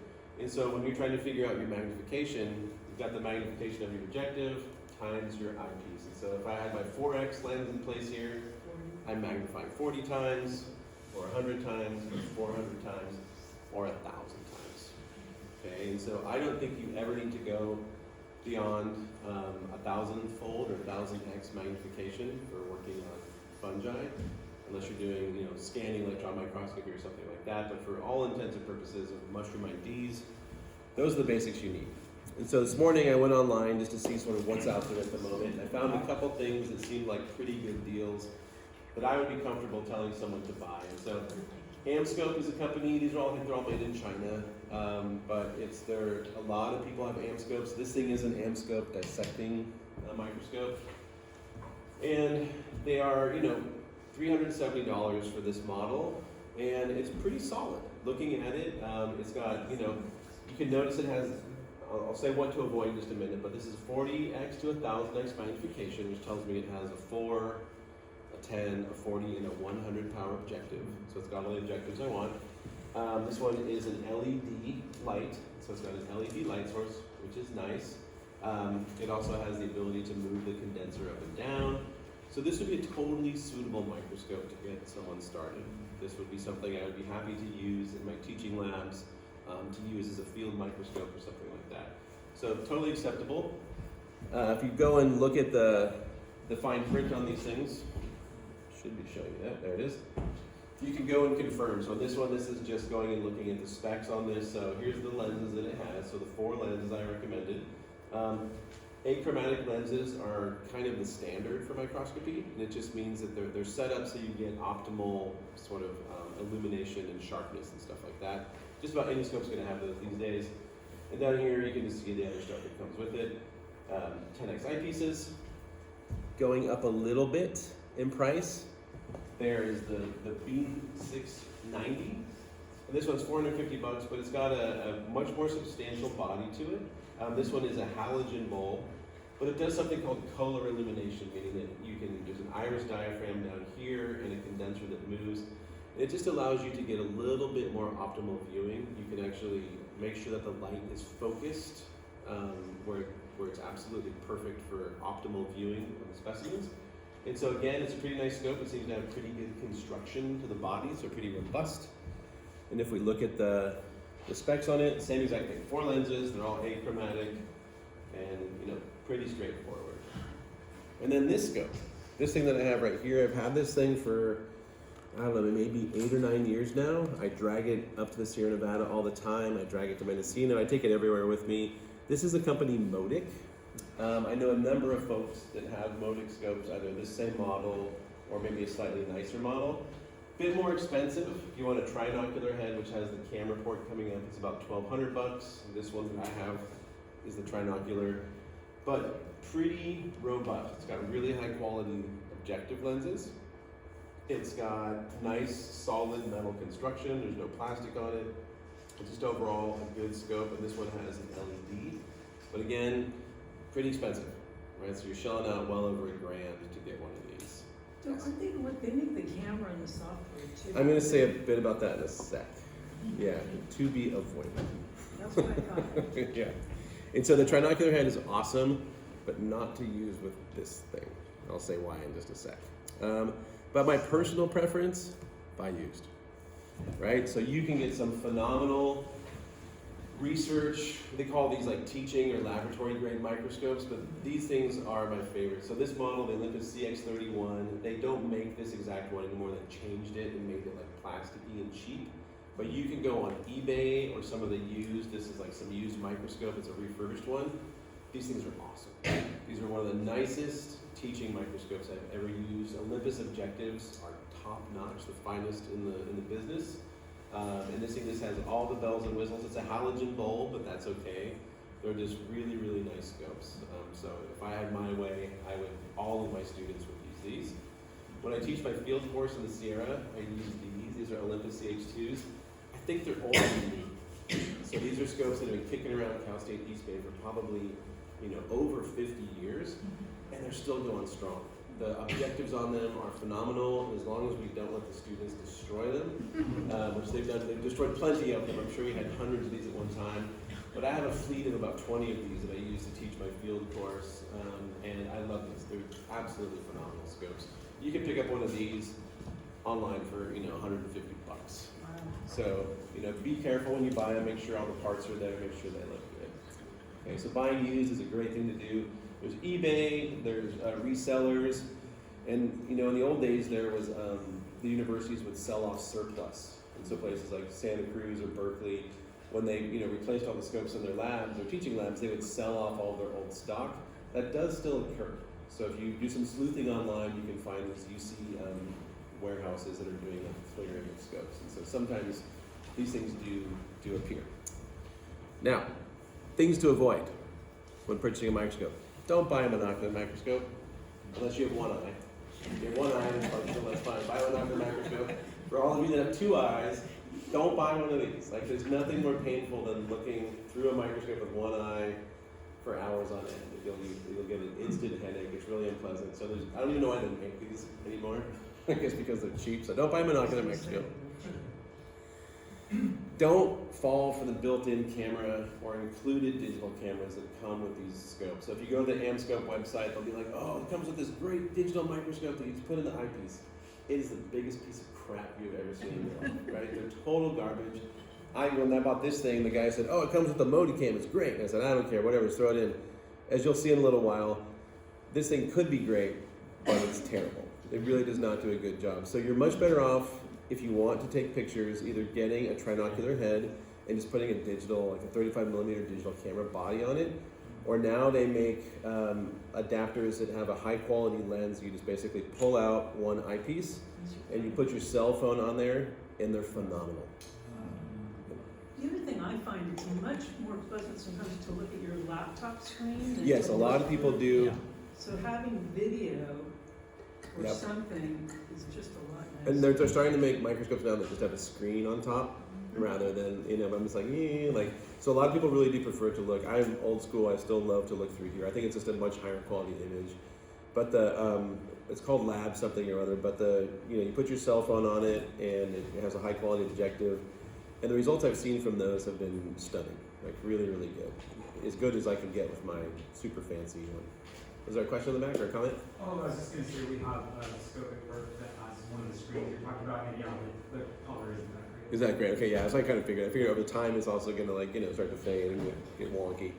And so when you're trying to figure out your magnification, you've got the magnification of your objective times your eyepiece. And so if I had my 4x lens in place here, I magnify 40 times, or 100 times, or 400 times, or 1,000 times. Okay, and so I don't think you ever need to go beyond 1,000-fold or 1,000x magnification for working on fungi, unless you're doing scanning electron microscopy or something like that. But for all intents and purposes of mushroom IDs, those are the basics you need. And so this morning I went online just to see sort of what's out there at the moment. And I found a couple things that seemed like pretty good deals that I would be comfortable telling someone to buy. And so Amscope is a company. They're all made in China, but a lot of people have Amscopes. This thing is an Amscope dissecting microscope, and they are $370 for this model, and it's pretty solid. Looking at it, it's got you can notice it has. I'll say what to avoid in just a minute, but this is 40x to 1,000x magnification, which tells me it has a 4, a 10, a 40, and a 100 power objective. So it's got all the objectives I want. This one is an LED light, so it's got an LED light source, which is nice. It also has the ability to move the condenser up and down. So this would be a totally suitable microscope to get someone started. This would be something I would be happy to use in my teaching labs, to use as a field microscope or something like that. So totally acceptable. If you go and look at the fine print on these things, should be showing you that, there it is. You can go and confirm. So on this one, this is just going and looking at the specs on this. So here's the lenses that it has. So the 4 lenses I recommended. Achromatic lenses are kind of the standard for microscopy, and it just means that they're set up so you get optimal sort of illumination and sharpness and stuff like that. Just about any scope's going to have those these days. And down here you can just see the other stuff that comes with it. 10x eyepieces, going up a little bit in price. There is the B690, and this one's $450, but it's got a much more substantial body to it. This one is a halogen bulb, but it does something called color illumination, meaning that there's an iris diaphragm down here and a condenser that moves. It just allows you to get a little bit more optimal viewing. You can actually make sure that the light is focused, where it's absolutely perfect for optimal viewing of the specimens. And so again, it's a pretty nice scope. It seems to have pretty good construction to the body, so pretty robust. And if we look at the specs on it, same exact thing. 4 lenses, they're all achromatic, and pretty straightforward. And then this scope, this thing that I have right here, I've had this thing for, I don't know, maybe 8 or 9 years now. I drag it up to the Sierra Nevada all the time. I drag it to Mycena. I take it everywhere with me. This is the company Modic. I know a number of folks that have Modic scopes, either this same model or maybe a slightly nicer model. Bit more expensive. If you want a trinocular head, which has the camera port coming up, it's about $1,200. This one that I have is the trinocular, but pretty robust. It's got really high quality objective lenses. It's got nice solid metal construction. There's no plastic on it. It's just overall a good scope, and this one has an LED. But again, pretty expensive, right? So you're shelling out well over $1,000 to get one of these. So aren't they make the camera and the software too? I'm going to say a bit about that in a sec. Yeah, to be avoided. That's what I thought. Yeah. And so the trinocular head is awesome, but not to use with this thing. I'll say why in just a sec. But my personal preference, buy used, right? So you can get some phenomenal research. They call these like teaching or laboratory grade microscopes, but these things are my favorite. So this model, the Olympus CX31, they don't make this exact one anymore. They changed it and made it like plasticky and cheap. But you can go on eBay or some of the used, this is like some used microscope, it's a refurbished one. These things are awesome. These are one of the nicest teaching microscopes I've ever used. Olympus objectives are top notch, the finest in the business. And this thing just has all the bells and whistles. It's a halogen bulb, but that's okay. They're just really, really nice scopes. So if I had my way, all of my students would use these. When I teach my field course in the Sierra, I use these. These are Olympus CH2s. I think they're older than me. So these are scopes that have been kicking around Cal State East Bay for probably, over 50 years, and they're still going strong. The objectives on them are phenomenal, and as long as we don't let the students destroy them, which they've done, they've destroyed plenty of them. I'm sure we had hundreds of these at one time, but I have a fleet of about 20 of these that I use to teach my field course, and I love these. They're absolutely phenomenal scopes. You can pick up one of these online for, $150. So, be careful when you buy them, make sure all the parts are there, make sure they look good. Okay, so buying used is a great thing to do. There's eBay, there's resellers, and in the old days there was the universities would sell off surplus. And so places like Santa Cruz or Berkeley, when they replaced all the scopes in their labs, their teaching labs, they would sell off all their old stock. That does still occur. So if you do some sleuthing online, you can find these UC warehouses that are doing a clearing of scopes. And so sometimes these things do appear. Now, things to avoid when purchasing a microscope. Don't buy a monocular microscope unless you have one eye. If you have one eye, that's fine. Buy a monocular microscope. For all of you that have 2 eyes, don't buy one of these. Like, there's nothing more painful than looking through a microscope with one eye for hours on end. You'll get an instant headache. It's really unpleasant. So I don't even know why they make these anymore. I guess because they're cheap. So don't buy a monocular microscope. Don't fall for the built-in camera or included digital cameras that come with these scopes. So if you go to the Amscope website, they'll be like, oh, it comes with this great digital microscope that you just put in the eyepiece. It is the biggest piece of crap you've ever seen in your life, right? They're total garbage. When I bought this thing, the guy said, oh, it comes with the Modicam, it's great. And I said, I don't care, whatever, just throw it in. As you'll see in a little while, this thing could be great, but it's terrible. It really does not do a good job. So you're much better off, if you want to take pictures, either getting a trinocular head and just putting a digital, like a 35mm digital camera body on it, or now they make adapters that have a high quality lens. You just basically pull out one eyepiece and you put your cell phone on there, and they're phenomenal. The other thing I find, it's much more pleasant sometimes to look at your laptop screen than Yes, to a lot look of people at- do. Yeah. So having video or Yep. something is just a lot nicer. And they're starting to make microscopes now that just have a screen on top, rather than, I'm just like, so a lot of people really do prefer to look. I'm old school, I still love to look through here. I think it's just a much higher quality image. But it's called lab something or other, but you put your cell phone on it and it has a high quality objective. And the results I've seen from those have been stunning, like really, really good as I can get with my super fancy one. Was there a question in the back or a comment? Oh, I was just gonna say, we have a scope at work that has one of the screens you're talking about, and yeah, the color isn't that great. Is that great? Okay, yeah, so I kind of figured. I figured over time it's also gonna start to fade and get wonky.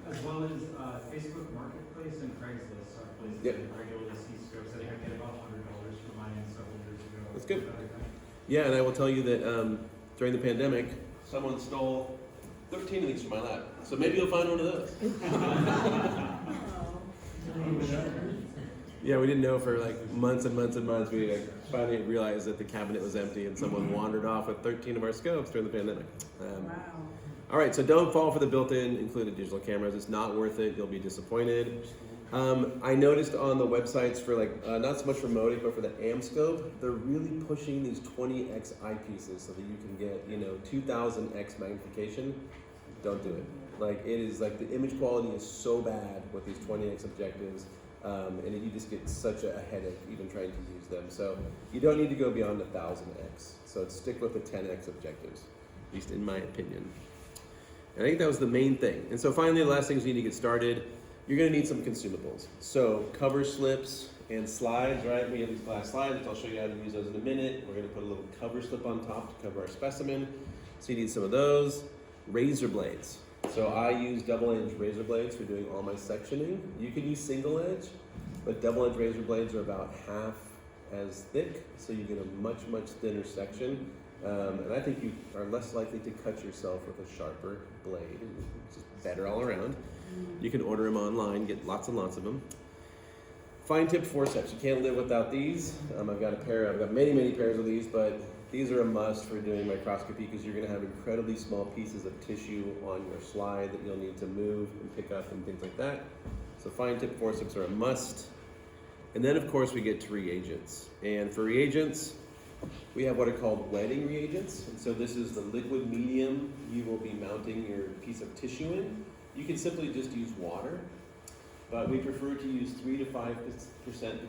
As well as Facebook Marketplace and Craigslist are places Yep. that regularly see scopes. I think I get about $100 for mine several years ago. That's good. That I think. Yeah, and I will tell you that during the pandemic, someone stole 13 of these from my lab. So maybe you'll find one of those. Yeah, we didn't know for like months and months and months. We finally realized that the cabinet was empty and someone wandered off with 13 of our scopes during the pandemic. Wow. All right, so don't fall for the built-in included digital cameras. It's not worth it. You'll be disappointed. I noticed on the websites for not so much for Modic, but for the Amscope, they're really pushing these 20x eyepieces so that you can get 2000x magnification. Don't do it. It is the image quality is so bad with these 20x objectives, and you just get such a headache even trying to use them. So you don't need to go beyond 1000x. So stick with the 10x objectives, at least in my opinion. And I think that was the main thing. And so finally, the last things you need to get started, you're gonna need some consumables. So cover slips and slides, right? We have these glass slides, which I'll show you how to use those in a minute. We're gonna put a little cover slip on top to cover our specimen. So you need some of those. Razor blades. So I use double-edged razor blades for doing all my sectioning. You can use single edge, but double-edged razor blades are about half as thick, so you get a much, much thinner section. And I think you are less likely to cut yourself with a sharper blade, which is better all around. You can order them online, get lots and lots of them. Fine tip forceps, you can't live without these. I've got many, many pairs of these, but these are a must for doing microscopy because you're gonna have incredibly small pieces of tissue on your slide that you'll need to move and pick up and things like that. So fine tip forceps are a must. And then of course we get to reagents. And for reagents, we have what are called wetting reagents. And so this is the liquid medium you will be mounting your piece of tissue in. You can simply just use water, but we prefer to use 3 to 5%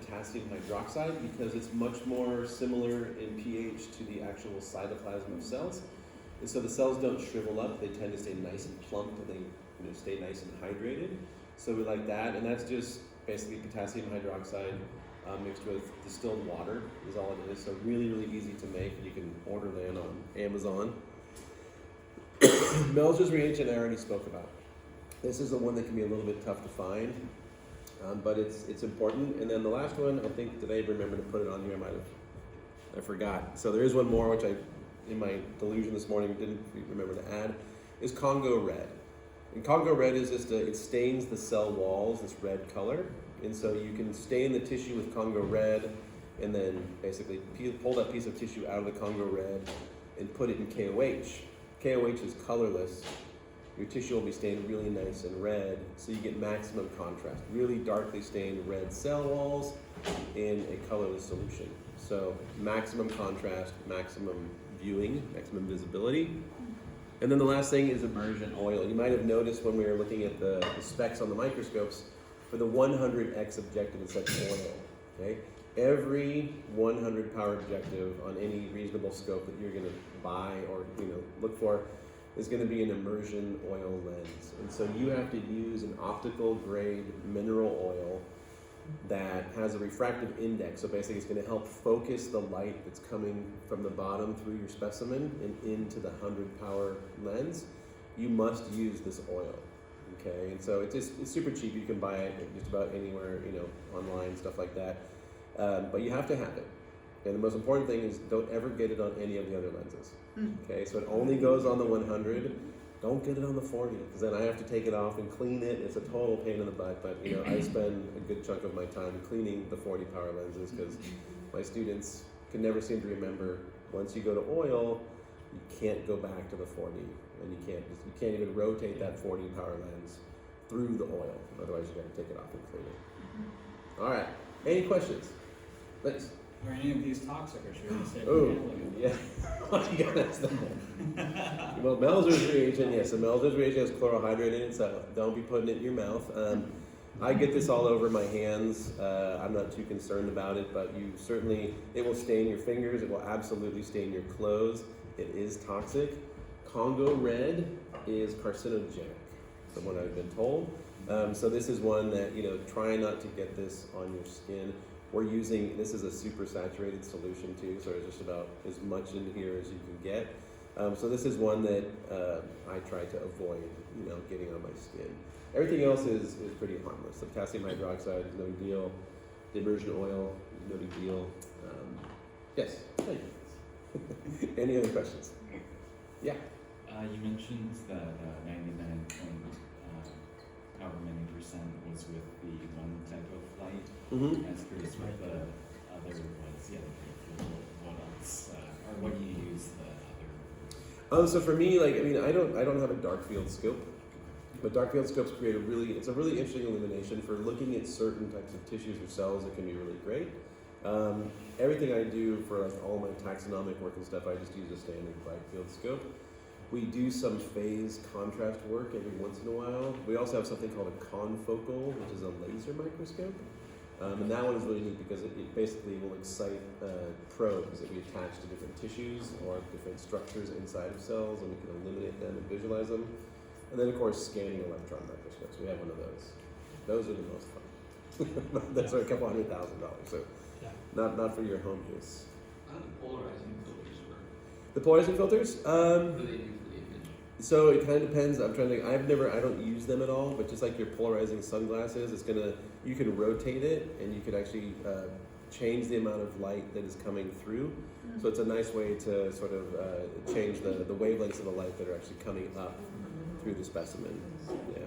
potassium hydroxide because it's much more similar in pH to the actual cytoplasm of cells. And so the cells don't shrivel up, they tend to stay nice and plump and they stay nice and hydrated. So we like that, and that's just basically potassium hydroxide mixed with distilled water is all it is. So really, really easy to make. You can order them on Amazon. Melzer's reagent I already spoke about. This is the one that can be a little bit tough to find, but it's important. And then the last one, I think, did I remember to put it on here? I forgot. So there is one more, which in my delusion this morning, didn't remember to add, is Congo red. And Congo red is just it stains the cell walls, this red color. And so you can stain the tissue with Congo red and then basically pull that piece of tissue out of the Congo red and put it in KOH. KOH is colorless. Your tissue will be stained really nice and red, so you get maximum contrast. Really darkly stained red cell walls in a colorless solution. So maximum contrast, maximum viewing, maximum visibility. And then the last thing is immersion oil. You might have noticed when we were looking at the specs on the microscopes, for the 100x objective, it said oil. Okay? every 100 power objective on any reasonable scope that you're going to buy or look for is going to be an immersion oil lens. And so you have to use an optical grade mineral oil that has a refractive index. So basically it's going to help focus the light that's coming from the bottom through your specimen and into the 100 power lens. You must use this oil. Okay, and so it's super cheap. You can buy it just about anywhere, online, stuff like that. But you have to have it. And the most important thing is don't ever get it on any of the other lenses. Okay, so it only goes on the 100. Don't get it on the 40, because then I have to take it off and clean it. It's a total pain in the butt, but I spend a good chunk of my time cleaning the 40 power lenses because my students can never seem to remember, once you go to oil, you can't go back to the 40, and you can't even rotate that 40 power lens through the oil. Otherwise, you got to take it off and clean it. All right, any questions? Thanks. Are any of these toxic, or should we say? Oh, yeah. Why you gotta ask that? Well, Melzer's reagent, yes. So Melzer's reagent has chlorohydrate in it, so don't be putting it in your mouth. I get this all over my hands. I'm not too concerned about it, but it will stain your fingers. It will absolutely stain your clothes. It is toxic. Congo red is carcinogenic, from what I've been told. So this is one that, try not to get this on your skin. This is a super saturated solution too, so there's just about as much in here as you can get. So this is one that I try to avoid, getting on my skin. Everything else is pretty harmless. The potassium hydroxide is no deal. The immersion oil is no big deal. Yes? Thank you. Any other questions? Yeah? You mentioned that 99 however many percent was with the one type of light. Mm-hmm. I was curious what the other was. What else, or what you use the other. So for me, I don't have a dark field scope, but dark field scopes create it's a really interesting illumination for looking at certain types of tissues or cells that can be really great. Everything I do for all my taxonomic work and stuff, I just use a standard bright field scope. We do some phase contrast work every once in a while. We also have something called a confocal, which is a laser microscope. And that one is really neat because it basically will excite probes that we attach to different tissues or different structures inside of cells, and we can eliminate them and visualize them. And then, of course, scanning electron microscopes. We have one of those. Those are the most fun. Those are a couple $100,000, so not for your home use. How do the polarizing filters work? The polarizing filters? What do they do for the image? So it kind of depends. I don't use them at all, but just like your polarizing sunglasses, you can rotate it and you can actually change the amount of light that is coming through. So it's a nice way to sort of change the wavelengths of the light that are actually coming up through the specimen. Yeah.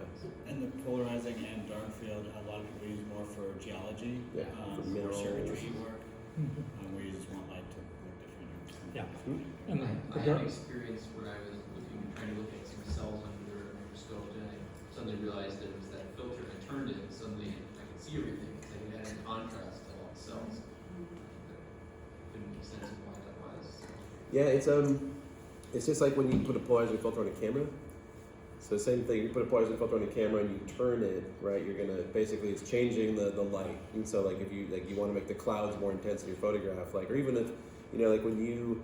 And the polarizing and dark field, a lot of people use more for geology, for for minerals. circuitry work, where you just want light to look different. Yeah. Mm-hmm. And I had an experience where I was trying to look at some cells under a microscope, and I suddenly realized there was that filter, and I turned it, and suddenly I could see everything. It's like it added contrast to all the cells. Couldn't make sense of why that was. Yeah, it's just like when you put a polarizing filter on a camera. So the same thing, you put a polarizing filter on a camera and you turn it, right, it's changing the light. And so if you want to make the clouds more intense in your photograph, or even if, when you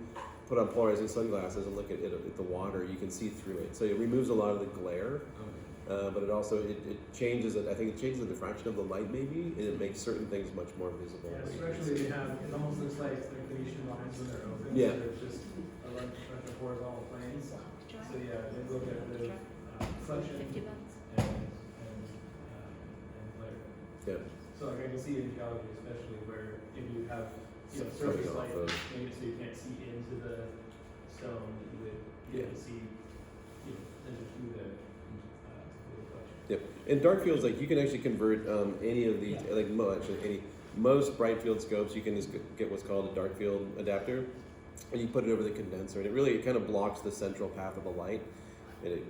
put on polarizing sunglasses and look at the water, you can see through it. So it removes a lot of the glare, but it also, it changes it, I think it changes the diffraction of the light maybe, and it makes certain things much more visible. Yeah, especially it almost looks like the Venetian lines when they're open. Yeah. So there's just a bunch of horizontal planes. So yeah, they look at the reflection and glare. Yeah. So I can see in geology especially where if you have surface Coming off light, of- maybe so you can't see into the stone, you would be able to see through the reflection. Yep. And dark fields, you can actually convert any of these, most bright field scopes, you can just get what's called a dark field adapter, and you put it over the condenser, and it kind of blocks the central path of the light,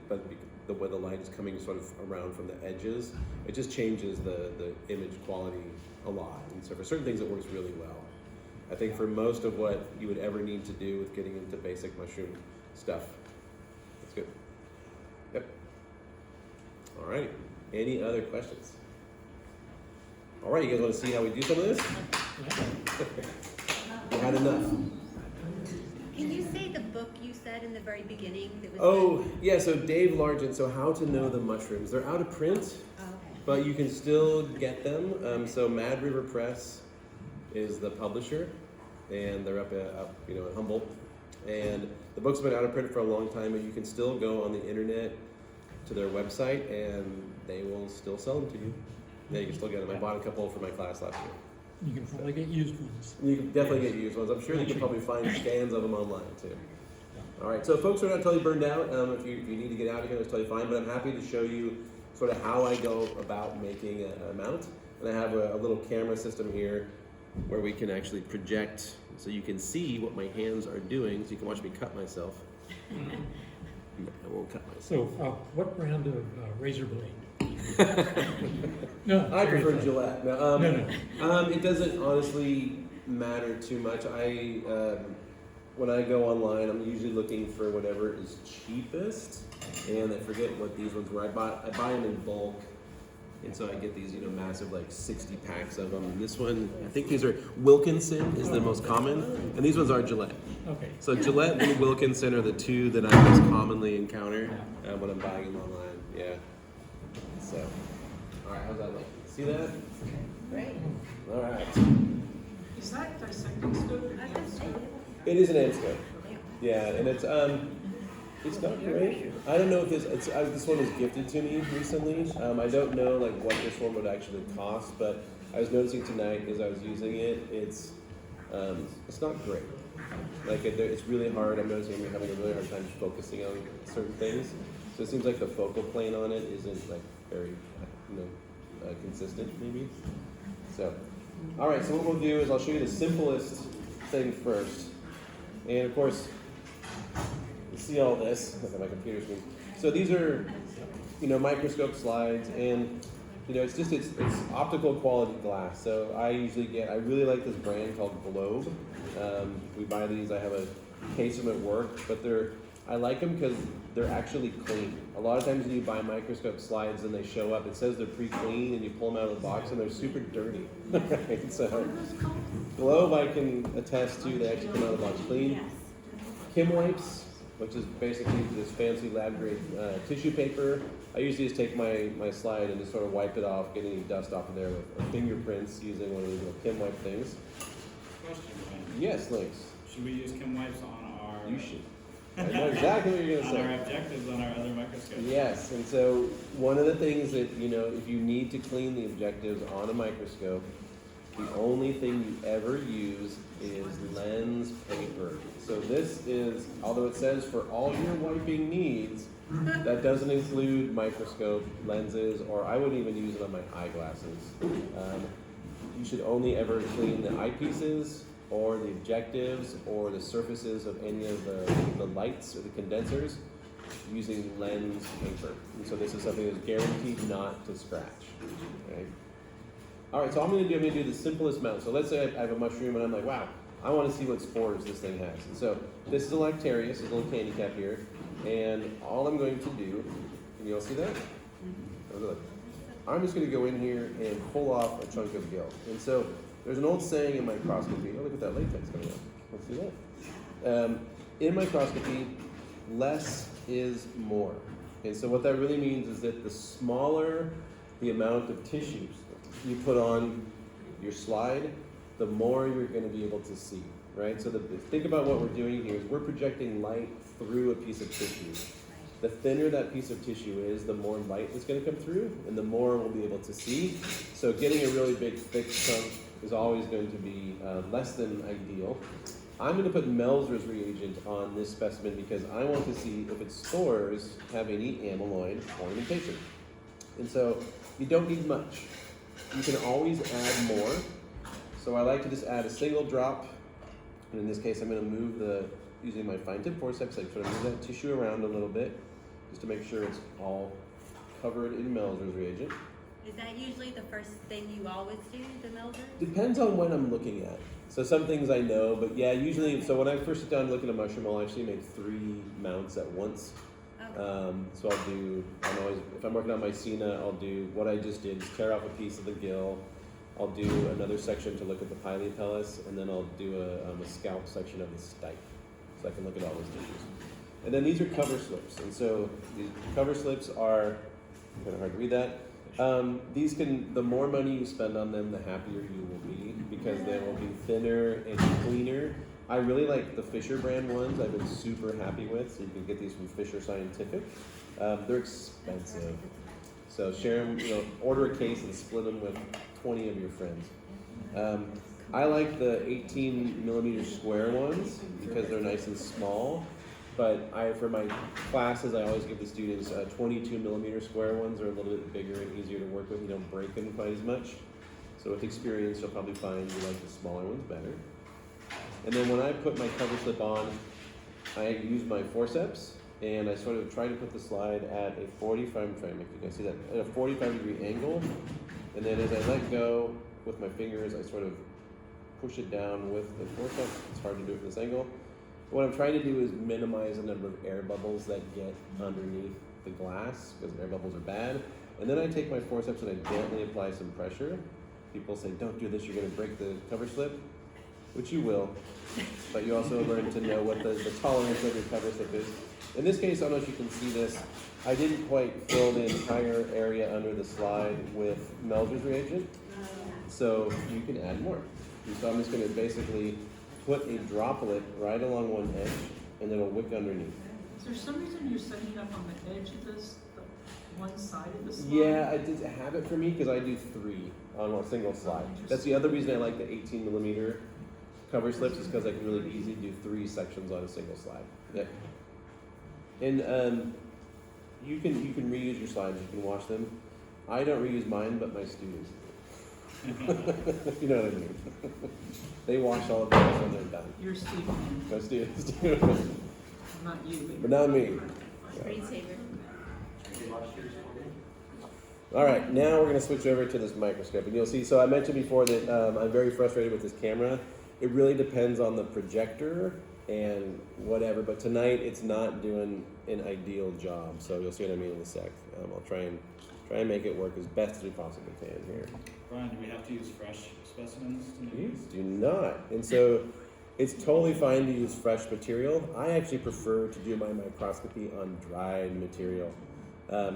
but the way the light is coming sort of around from the edges, it just changes the image quality a lot. And so for certain things, it works really well. I think for most of what you would ever need to do with getting into basic mushroom stuff, that's good. Yep. All right. Any other questions? All right, you guys want to see how we do some of this? We had enough. Can you say the book you said in the very beginning? That was Oh, yeah, so Dave Largent, so How to Know the Mushrooms. They're out of print, okay. but you can still get them. So Mad River Press is the publisher, and they're up in Humboldt. And the book's been out of print for a long time, but you can still go on the internet to their website, and they will still sell them to you. Yeah, you can still get them. I bought a couple for my class last year. You can probably get used ones. You can definitely get used ones. I'm sure you can probably find scans of them online too. All right, so folks are not totally burned out. If you need to get out of here, that's totally fine. But I'm happy to show you sort of how I go about making a mount. And I have a little camera system here where we can actually project so you can see what my hands are doing. So you can watch me cut myself. No, I won't cut myself. So, what brand of razor blade? No, I prefer seriously. Gillette. No, it doesn't honestly matter too much. When I go online, I'm usually looking for whatever is cheapest, and I forget what these ones were. I buy them in bulk, and so I get these massive 60 packs of them. And this one, I think these are Wilkinson is the most common, and these ones are Gillette. Okay. So Gillette and Wilkinson are the two that I most commonly encounter when I'm buying them online. Yeah. So, all right, how's that look? See that? Great. All right. Is that dissecting scope or endoscope? It is an endoscope. Yeah, and it's not great. I don't know if this one was gifted to me recently. I don't know what this one would actually cost, but I was noticing tonight as I was using it, it's not great. It's really hard. I'm noticing I'm having a really hard time focusing on certain things. So it seems like the focal plane on it isn't very consistent maybe. So, all right. So what we'll do is I'll show you the simplest thing first, and of course, you see all this. Look at my computer screen. So these are microscope slides, and it's optical quality glass. So I really like this brand called Globe. We buy these. I have a case of them at work, but I like them because they're actually clean. A lot of times when you buy microscope slides and they show up, it says they're pre-clean, and you pull them out of the box and they're super dirty. Right? So Globe, I can attest to, they actually come out of the box clean. Kim wipes, which is basically this fancy lab-grade tissue paper. I usually just take my slide and just sort of wipe it off, get any dust off of there with fingerprints using one of these little Kim wipe things. Question, Ryan. Yes, Links. Should we use Kim wipes on our? You should. I know exactly what you're going to On say. our objectives on our other microscopes. Yes, and so one of the things that, if you need to clean the objectives on a microscope, the only thing you ever use is lens paper. So this is, although it says for all your wiping needs, that doesn't include microscope lenses, or I wouldn't even use it on my eyeglasses. You should only ever clean the eyepieces, or the objectives, or the surfaces of any of the lights or the condensers using lens paper. And so this is something that's guaranteed not to scratch. Okay? All right, so I'm going to do the simplest mount. So let's say I have a mushroom and I'm like, wow, I want to see what spores this thing has. And so this is a Lactarius, this little candy cap here, and all I'm going to do, can you all see that? I'm just going to go in here and pull off a chunk of gill. And so there's an old saying in microscopy. Oh, look at that latex coming out. Let's see that. In microscopy, less is more. And so what that really means is that the smaller the amount of tissues you put on your slide, the more you're going to be able to see, right? So think about what we're doing here is we're projecting light through a piece of tissue. The thinner that piece of tissue is, the more light is going to come through, and the more we'll be able to see. So getting a really big, thick chunk is always going to be less than ideal. I'm going to put Melzer's reagent on this specimen because I want to see if its spores have any amyloid ornamentation. And so you don't need much. You can always add more. So I like to just add a single drop. And in this case, I'm going to move using my fine tip forceps, I sort of move that tissue around a little bit just to make sure it's all covered in Melzer's reagent. Is that usually the first thing you always do, the Melzer? Depends on what I'm looking at. So some things I know, but yeah, usually, so when I first sit down and look at a mushroom, I'll actually make 3 mounts at once. Okay. So if I'm working on Mycena, I'll do what I just did, is tear off a piece of the gill, I'll do another section to look at the pileopellis, and then I'll do a scalp section of the stipe, so I can look at all those tissues. And then these are cover slips, and so these cover slips are kind of hard to read that. These the more money you spend on them, the happier you will be, because they will be thinner and cleaner. I really like the Fisher brand ones. I've been super happy with. So you can get these from Fisher Scientific. They're expensive, so share them. Order a case and split them with 20 of your friends. I like the 18 millimeter square ones because they're nice and small. But for my classes, I always give the students 22 millimeter square ones. Are a little bit bigger and easier to work with. You don't break them quite as much. So with experience, you'll probably find you like the smaller ones better. And then when I put my cover slip on, I use my forceps, and I sort of try to put the slide at a 45, I'm trying to make you guys see that, at a 45-degree angle. And then as I let go with my fingers, I sort of push it down with the forceps. It's hard to do it from this angle. What I'm trying to do is minimize the number of air bubbles that get underneath the glass, because air bubbles are bad. And then I take my forceps and I gently apply some pressure. People say, don't do this, you're going to break the cover slip, which you will. But you also learn to know what the tolerance of your cover slip is. In this case, I don't know if you can see this, I didn't quite fill the entire area under the slide with Melger's reagent, so you can add more. So I'm just going to basically put a droplet right along one edge, and then it'll wick underneath. Is there some reason you're setting it up on the edge of this, the one side of the slide? Yeah, it's a habit for me because I do 3 on a single slide. That's the other reason I like the 18 millimeter cover slips, is because I can really easily do 3 sections on a single slide. Yep. And you can reuse your slides. You can wash them. I don't reuse mine, but my students do. You know what I mean? They wash all of those when they're done. Your student, My students do. not you. But not me. Screensaver. All right, now we're going to switch over to this microscope. And you'll see, so I mentioned before that I'm very frustrated with this camera. It really depends on the projector and whatever, but tonight it's not doing an ideal job. So you'll see what I mean in a sec. I'll try and make it work as best as we possibly can here. Brian, do we have to use fresh specimens to make You these? do not. And so it's totally fine to use fresh material. I actually prefer to do my microscopy on dried material.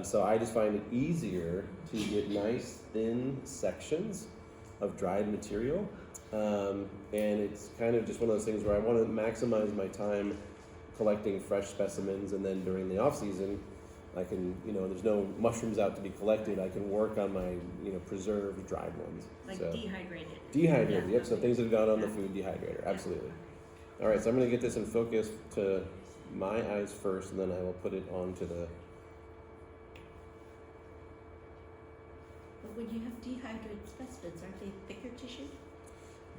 So I just find it easier to get nice thin sections of dried material. And it's kind of just one of those things where I want to maximize my time collecting fresh specimens, and then during the off season, I can, there's no mushrooms out to be collected. I can work on my, preserved dried ones. Like So, dehydrated. dehydrated, Yeah. yep. So things that have gone on the food dehydrator, absolutely. All right, so I'm going to get this in focus to my eyes first, and then I will put it onto the. But when you have dehydrated specimens, aren't they thicker tissue?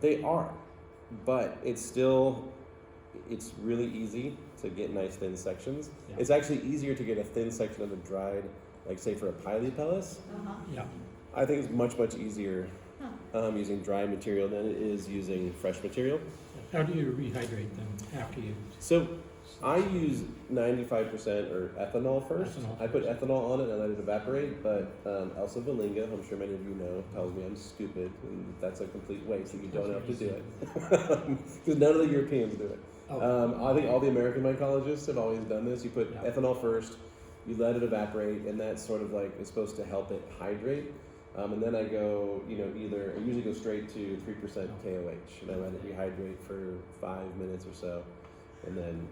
They are, but it's really easy to get nice thin sections. Yeah. It's actually easier to get a thin section of a dried, like say for a pileopellis. Uh-huh. Yeah. I think it's much using using dry material than it is using fresh material. How do you rehydrate them after you? So I use 95% or ethanol first. Ethanol I put ethanol on it and let it evaporate, but Elsa Valinga, I'm sure many of you know, tells me I'm stupid, and that's a complete waste, and you don't have to do it. Because none of the Europeans do it. Oh. I think all the American mycologists have always done this. You put Yeah. ethanol first, you let it evaporate, and that's sort of like, it's supposed to help it hydrate. And then I go, I usually go straight to 3% KOH, and I let it rehydrate for 5 minutes or so, and then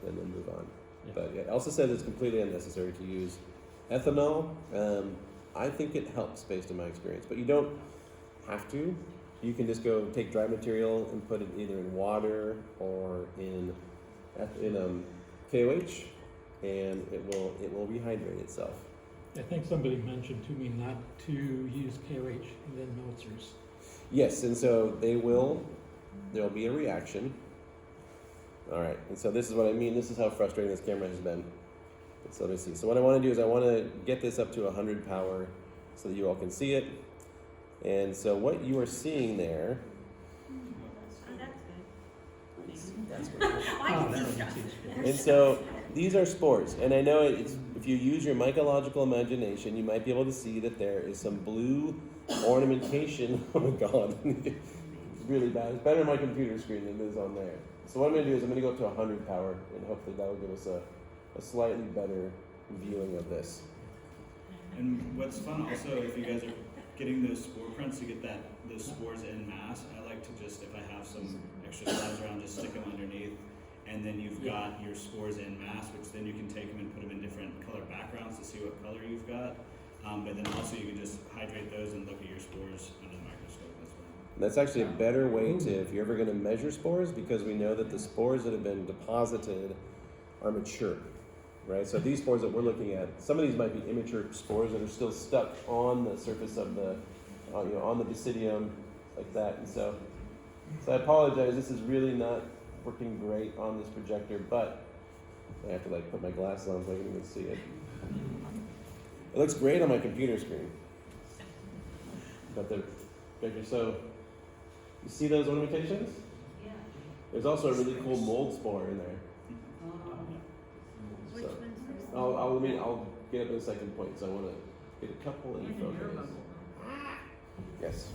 move on. Yeah. But yeah, Elsa says it's completely unnecessary to use ethanol. I think it helps based on my experience, but you don't have to. You can just go take dry material and put it either in water or in KOH, and it will rehydrate itself. I think somebody mentioned to me not to use KOH and then Meltzer's. Yes, and so there'll be a reaction. All right, and so this is what I mean. This is how frustrating this camera has been. So let me see. So what I want to do is I want to get this up to 100 power so that you all can see it. And so what you are seeing there. Oh, that's good. That's what I Oh, can there see we stuff. see. And so these are spores, and I know if you use your mycological imagination, you might be able to see that there is some blue ornamentation. Oh my god, it's really bad. It's better on my computer screen than it is on there. So what I'm going to do is I'm going to go up to 100 power, and hopefully that will give us a slightly better viewing of this. And what's fun also, if you guys are getting those spore prints, you get those spores in mass. I like to just, if I have some extra slides around, just stick them underneath. And then you've got your spores in mass, which then you can take them and put them in different color backgrounds to see what color you've got. But then also you can just hydrate those and look at your spores under the microscope as well. That's actually a better way to, if you're ever going to measure spores, because we know that the spores that have been deposited are mature, right? So these spores that we're looking at, some of these might be immature spores that are still stuck on the surface of the, on the basidium, like that. And so I apologize, this is really not working great on this projector, but I have to like put my glasses on so I can even see it. It looks great on my computer screen. But the projector, so you see those ornamentations? Yeah. There's also a really cool mold spore in there. Which So, one's I'll get up in a second point, so I want to get a couple in focus. Yes.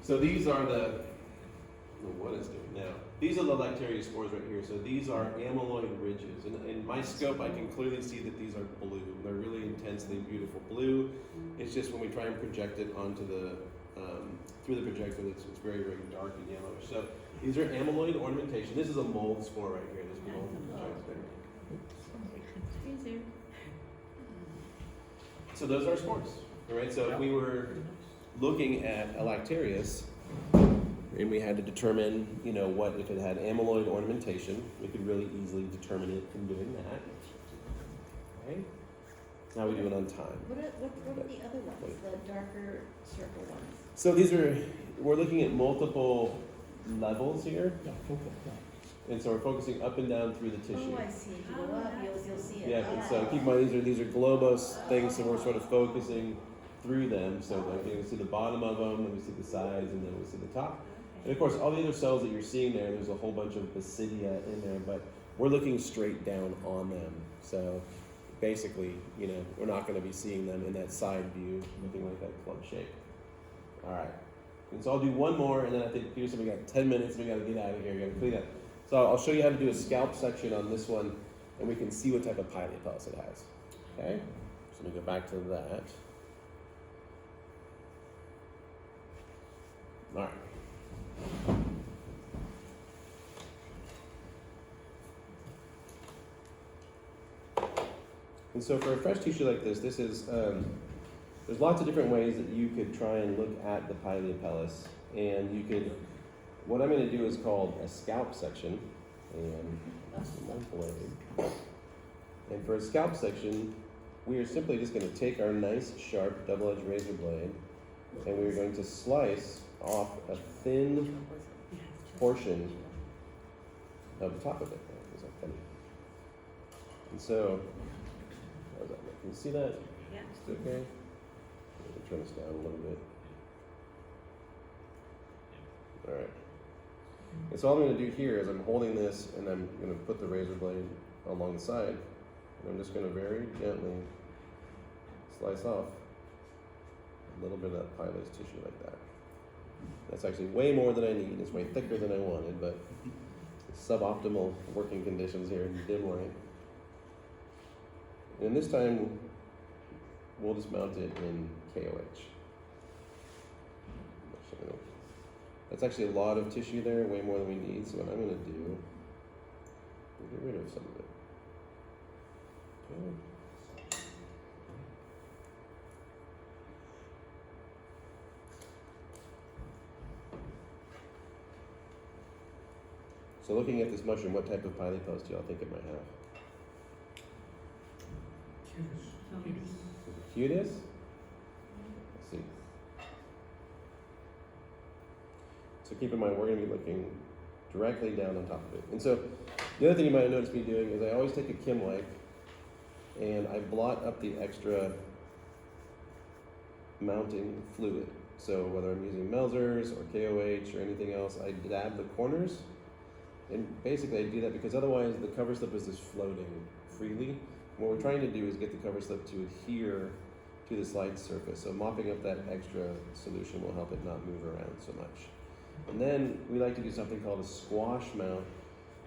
So these are what is doing now? These are the lactaria spores right here. So these are amyloid ridges. In my scope, I can clearly see that these are blue. They're really intensely beautiful blue. It's just when we try and project it onto the, through the projector, it's very, very dark and yellowish. So these are amyloid ornamentation. This is a mold spore right here. This mold projector. So those are spores, all right? So if we were looking at a lactarius, and we had to determine, what if it had amyloid ornamentation, we could really easily determine it from doing that. Okay? Now we do it on time. What are the other ones, the darker circle ones? So we're looking at multiple levels here, Yeah, focal point. and so we're focusing up and down through the tissue. Oh, I see. If you go up, you'll see it. Yeah, and so keep in mind these are globose things, so we're sort of focusing through them. So like you can see the bottom of them, then we see the sides, and then we see the top. And of course, all the other cells that you're seeing there's a whole bunch of basidia in there, but we're looking straight down on them. So basically, we're not going to be seeing them in that side view, looking like that club shape. All right. And so I'll do one more, and then I think, Peterson, we got 10 minutes, we got to get out of here, we got to clean up. So I'll show you how to do a scalp section on this one, and we can see what type of pileapellis it has. Okay? So let me go back to that. All right. And so for a fresh tissue like this is, there's lots of different ways that you could try and look at the pileapellis. And you could, what I'm going to do is called a scalp section. And that's my blade. And for a scalp section, we are simply just going to take our nice, sharp, double-edged razor blade, and we're going to slice off a thin portion of the top of it. And so, how's that look? Can you see that? Yeah. It's okay? Let me turn this down a little bit. All right. And so all I'm going to do here is I'm holding this, and I'm going to put the razor blade along the side, and I'm just going to very gently slice off a little bit of that pilose tissue like that. That's actually way more than I need. It's way thicker than I wanted, but it's suboptimal working conditions here in dim light. And this time, we'll just mount it in KOH. That's actually a lot of tissue there, way more than we need. So what I'm going to do is get rid of some of it. Okay. So looking at this mushroom, what type of pileapellis do y'all think it might have? Cutis? Let's see. So keep in mind, we're going to be looking directly down on top of it. And so the other thing you might have noticed me doing is I always take a Kim wipe and I blot up the extra mounting fluid. So whether I'm using Melzer's or KOH or anything else, I dab the corners. And basically I do that because otherwise the cover slip is just floating freely. What we're trying to do is get the cover slip to adhere to this light surface. So mopping up that extra solution will help it not move around so much. And then we like to do something called a squash mount,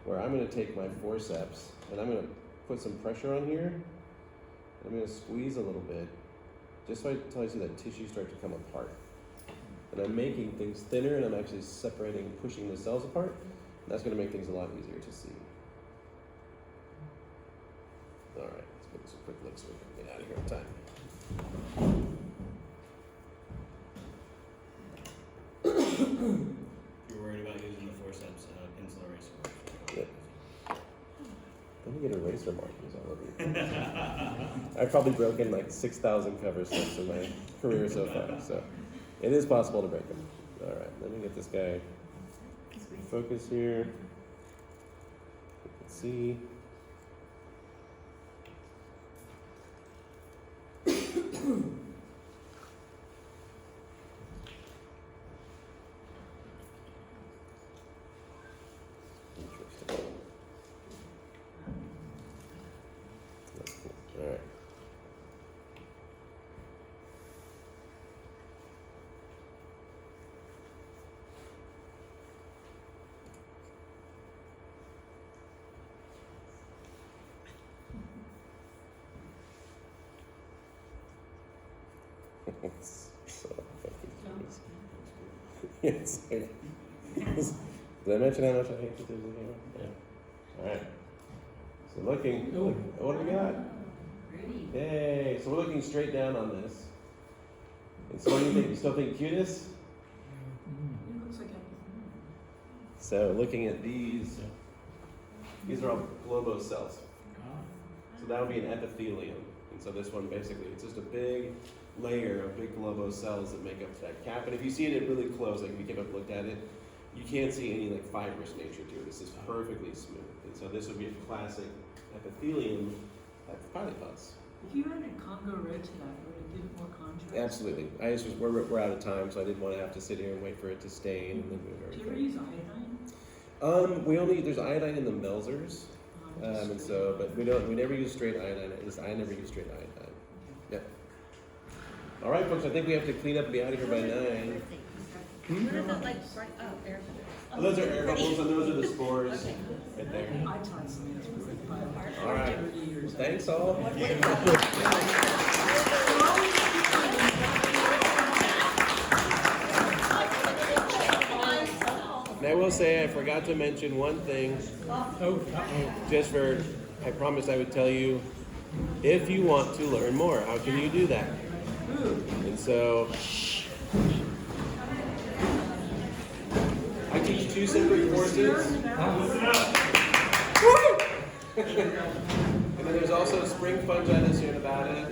where I'm going to take my forceps and I'm going to put some pressure on here. I'm going to squeeze a little bit, just until I see that tissue start to come apart. And I'm making things thinner, and I'm actually separating, pushing the cells apart. And that's going to make things a lot easier to see. All right, let's give this a quick look so we can get out of here on time. If you're worried about using the forceps, pencil eraser. Yep. Let me get eraser markings all over you. I've probably broken like 6,000 cover slips in my career so far, so it is possible to break them. All right, let me get this guy focus here. Let's see. All right. So yes. Did I mention how much I hate to do this? Yeah. All right. So looking, what do we got? Yay! So we're looking straight down on this. And so what do you think? You still think cutis? It looks like So looking at these are all globo cells. So that would be an epithelium. And so this one basically, it's just a big layer of big globo cells that make up that cap. And if you see it really close, like if you came up and looked at it, you can't see any like fibrous nature to it. It's just perfectly smooth. And so this would be a classic epithelium type of polypods. If you added Congo red to that, would it give more contrast? Absolutely. We're out of time, so I didn't want to have to sit here and wait for it to stain and then move Do you ever everything. use iodine? There's iodine in the Melzers, and so, but we never use straight iodine. I never use straight iodine. Yep. All right, folks. I think we have to clean up and be out of here by 9. What are the like bright, air bubbles? Those are air bubbles, and those are the spores right there. I taught some with biology. All right. 30 years. Thanks all. And I will say I forgot to mention one thing. Just for, I promised I would tell you, if you want to learn more, how can you do that? And so, I teach 2 separate courses. And then there's also spring fungi this year in Nevada,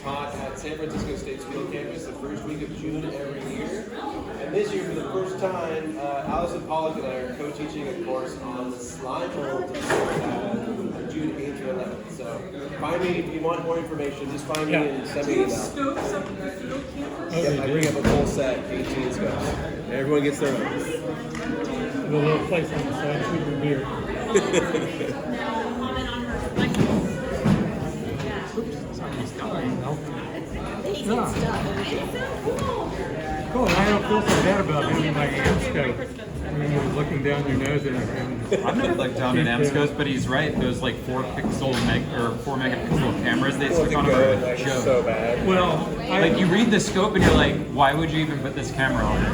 taught at San Francisco State's field campus the first week of June every year. And this year, for the first time, Allison Pollock and I are co-teaching a course on the slime mold June 8th or 11th. So find me if you want more information. Just find me and send Do me you an have email. scopes up in the field campus? Yep, I bring up a full set, 18 scopes. And everyone gets their own. The little place on the side, sweet your beer. Cool, I don't feel so bad about having my Amscope. When you're looking down your nose and everything. I've never looked down at Amscos, but he's right. Those like 4 megapixel cameras they stick on are a joke. So bad. Well, Like you read the scope and you're like, why would you even put this camera on it?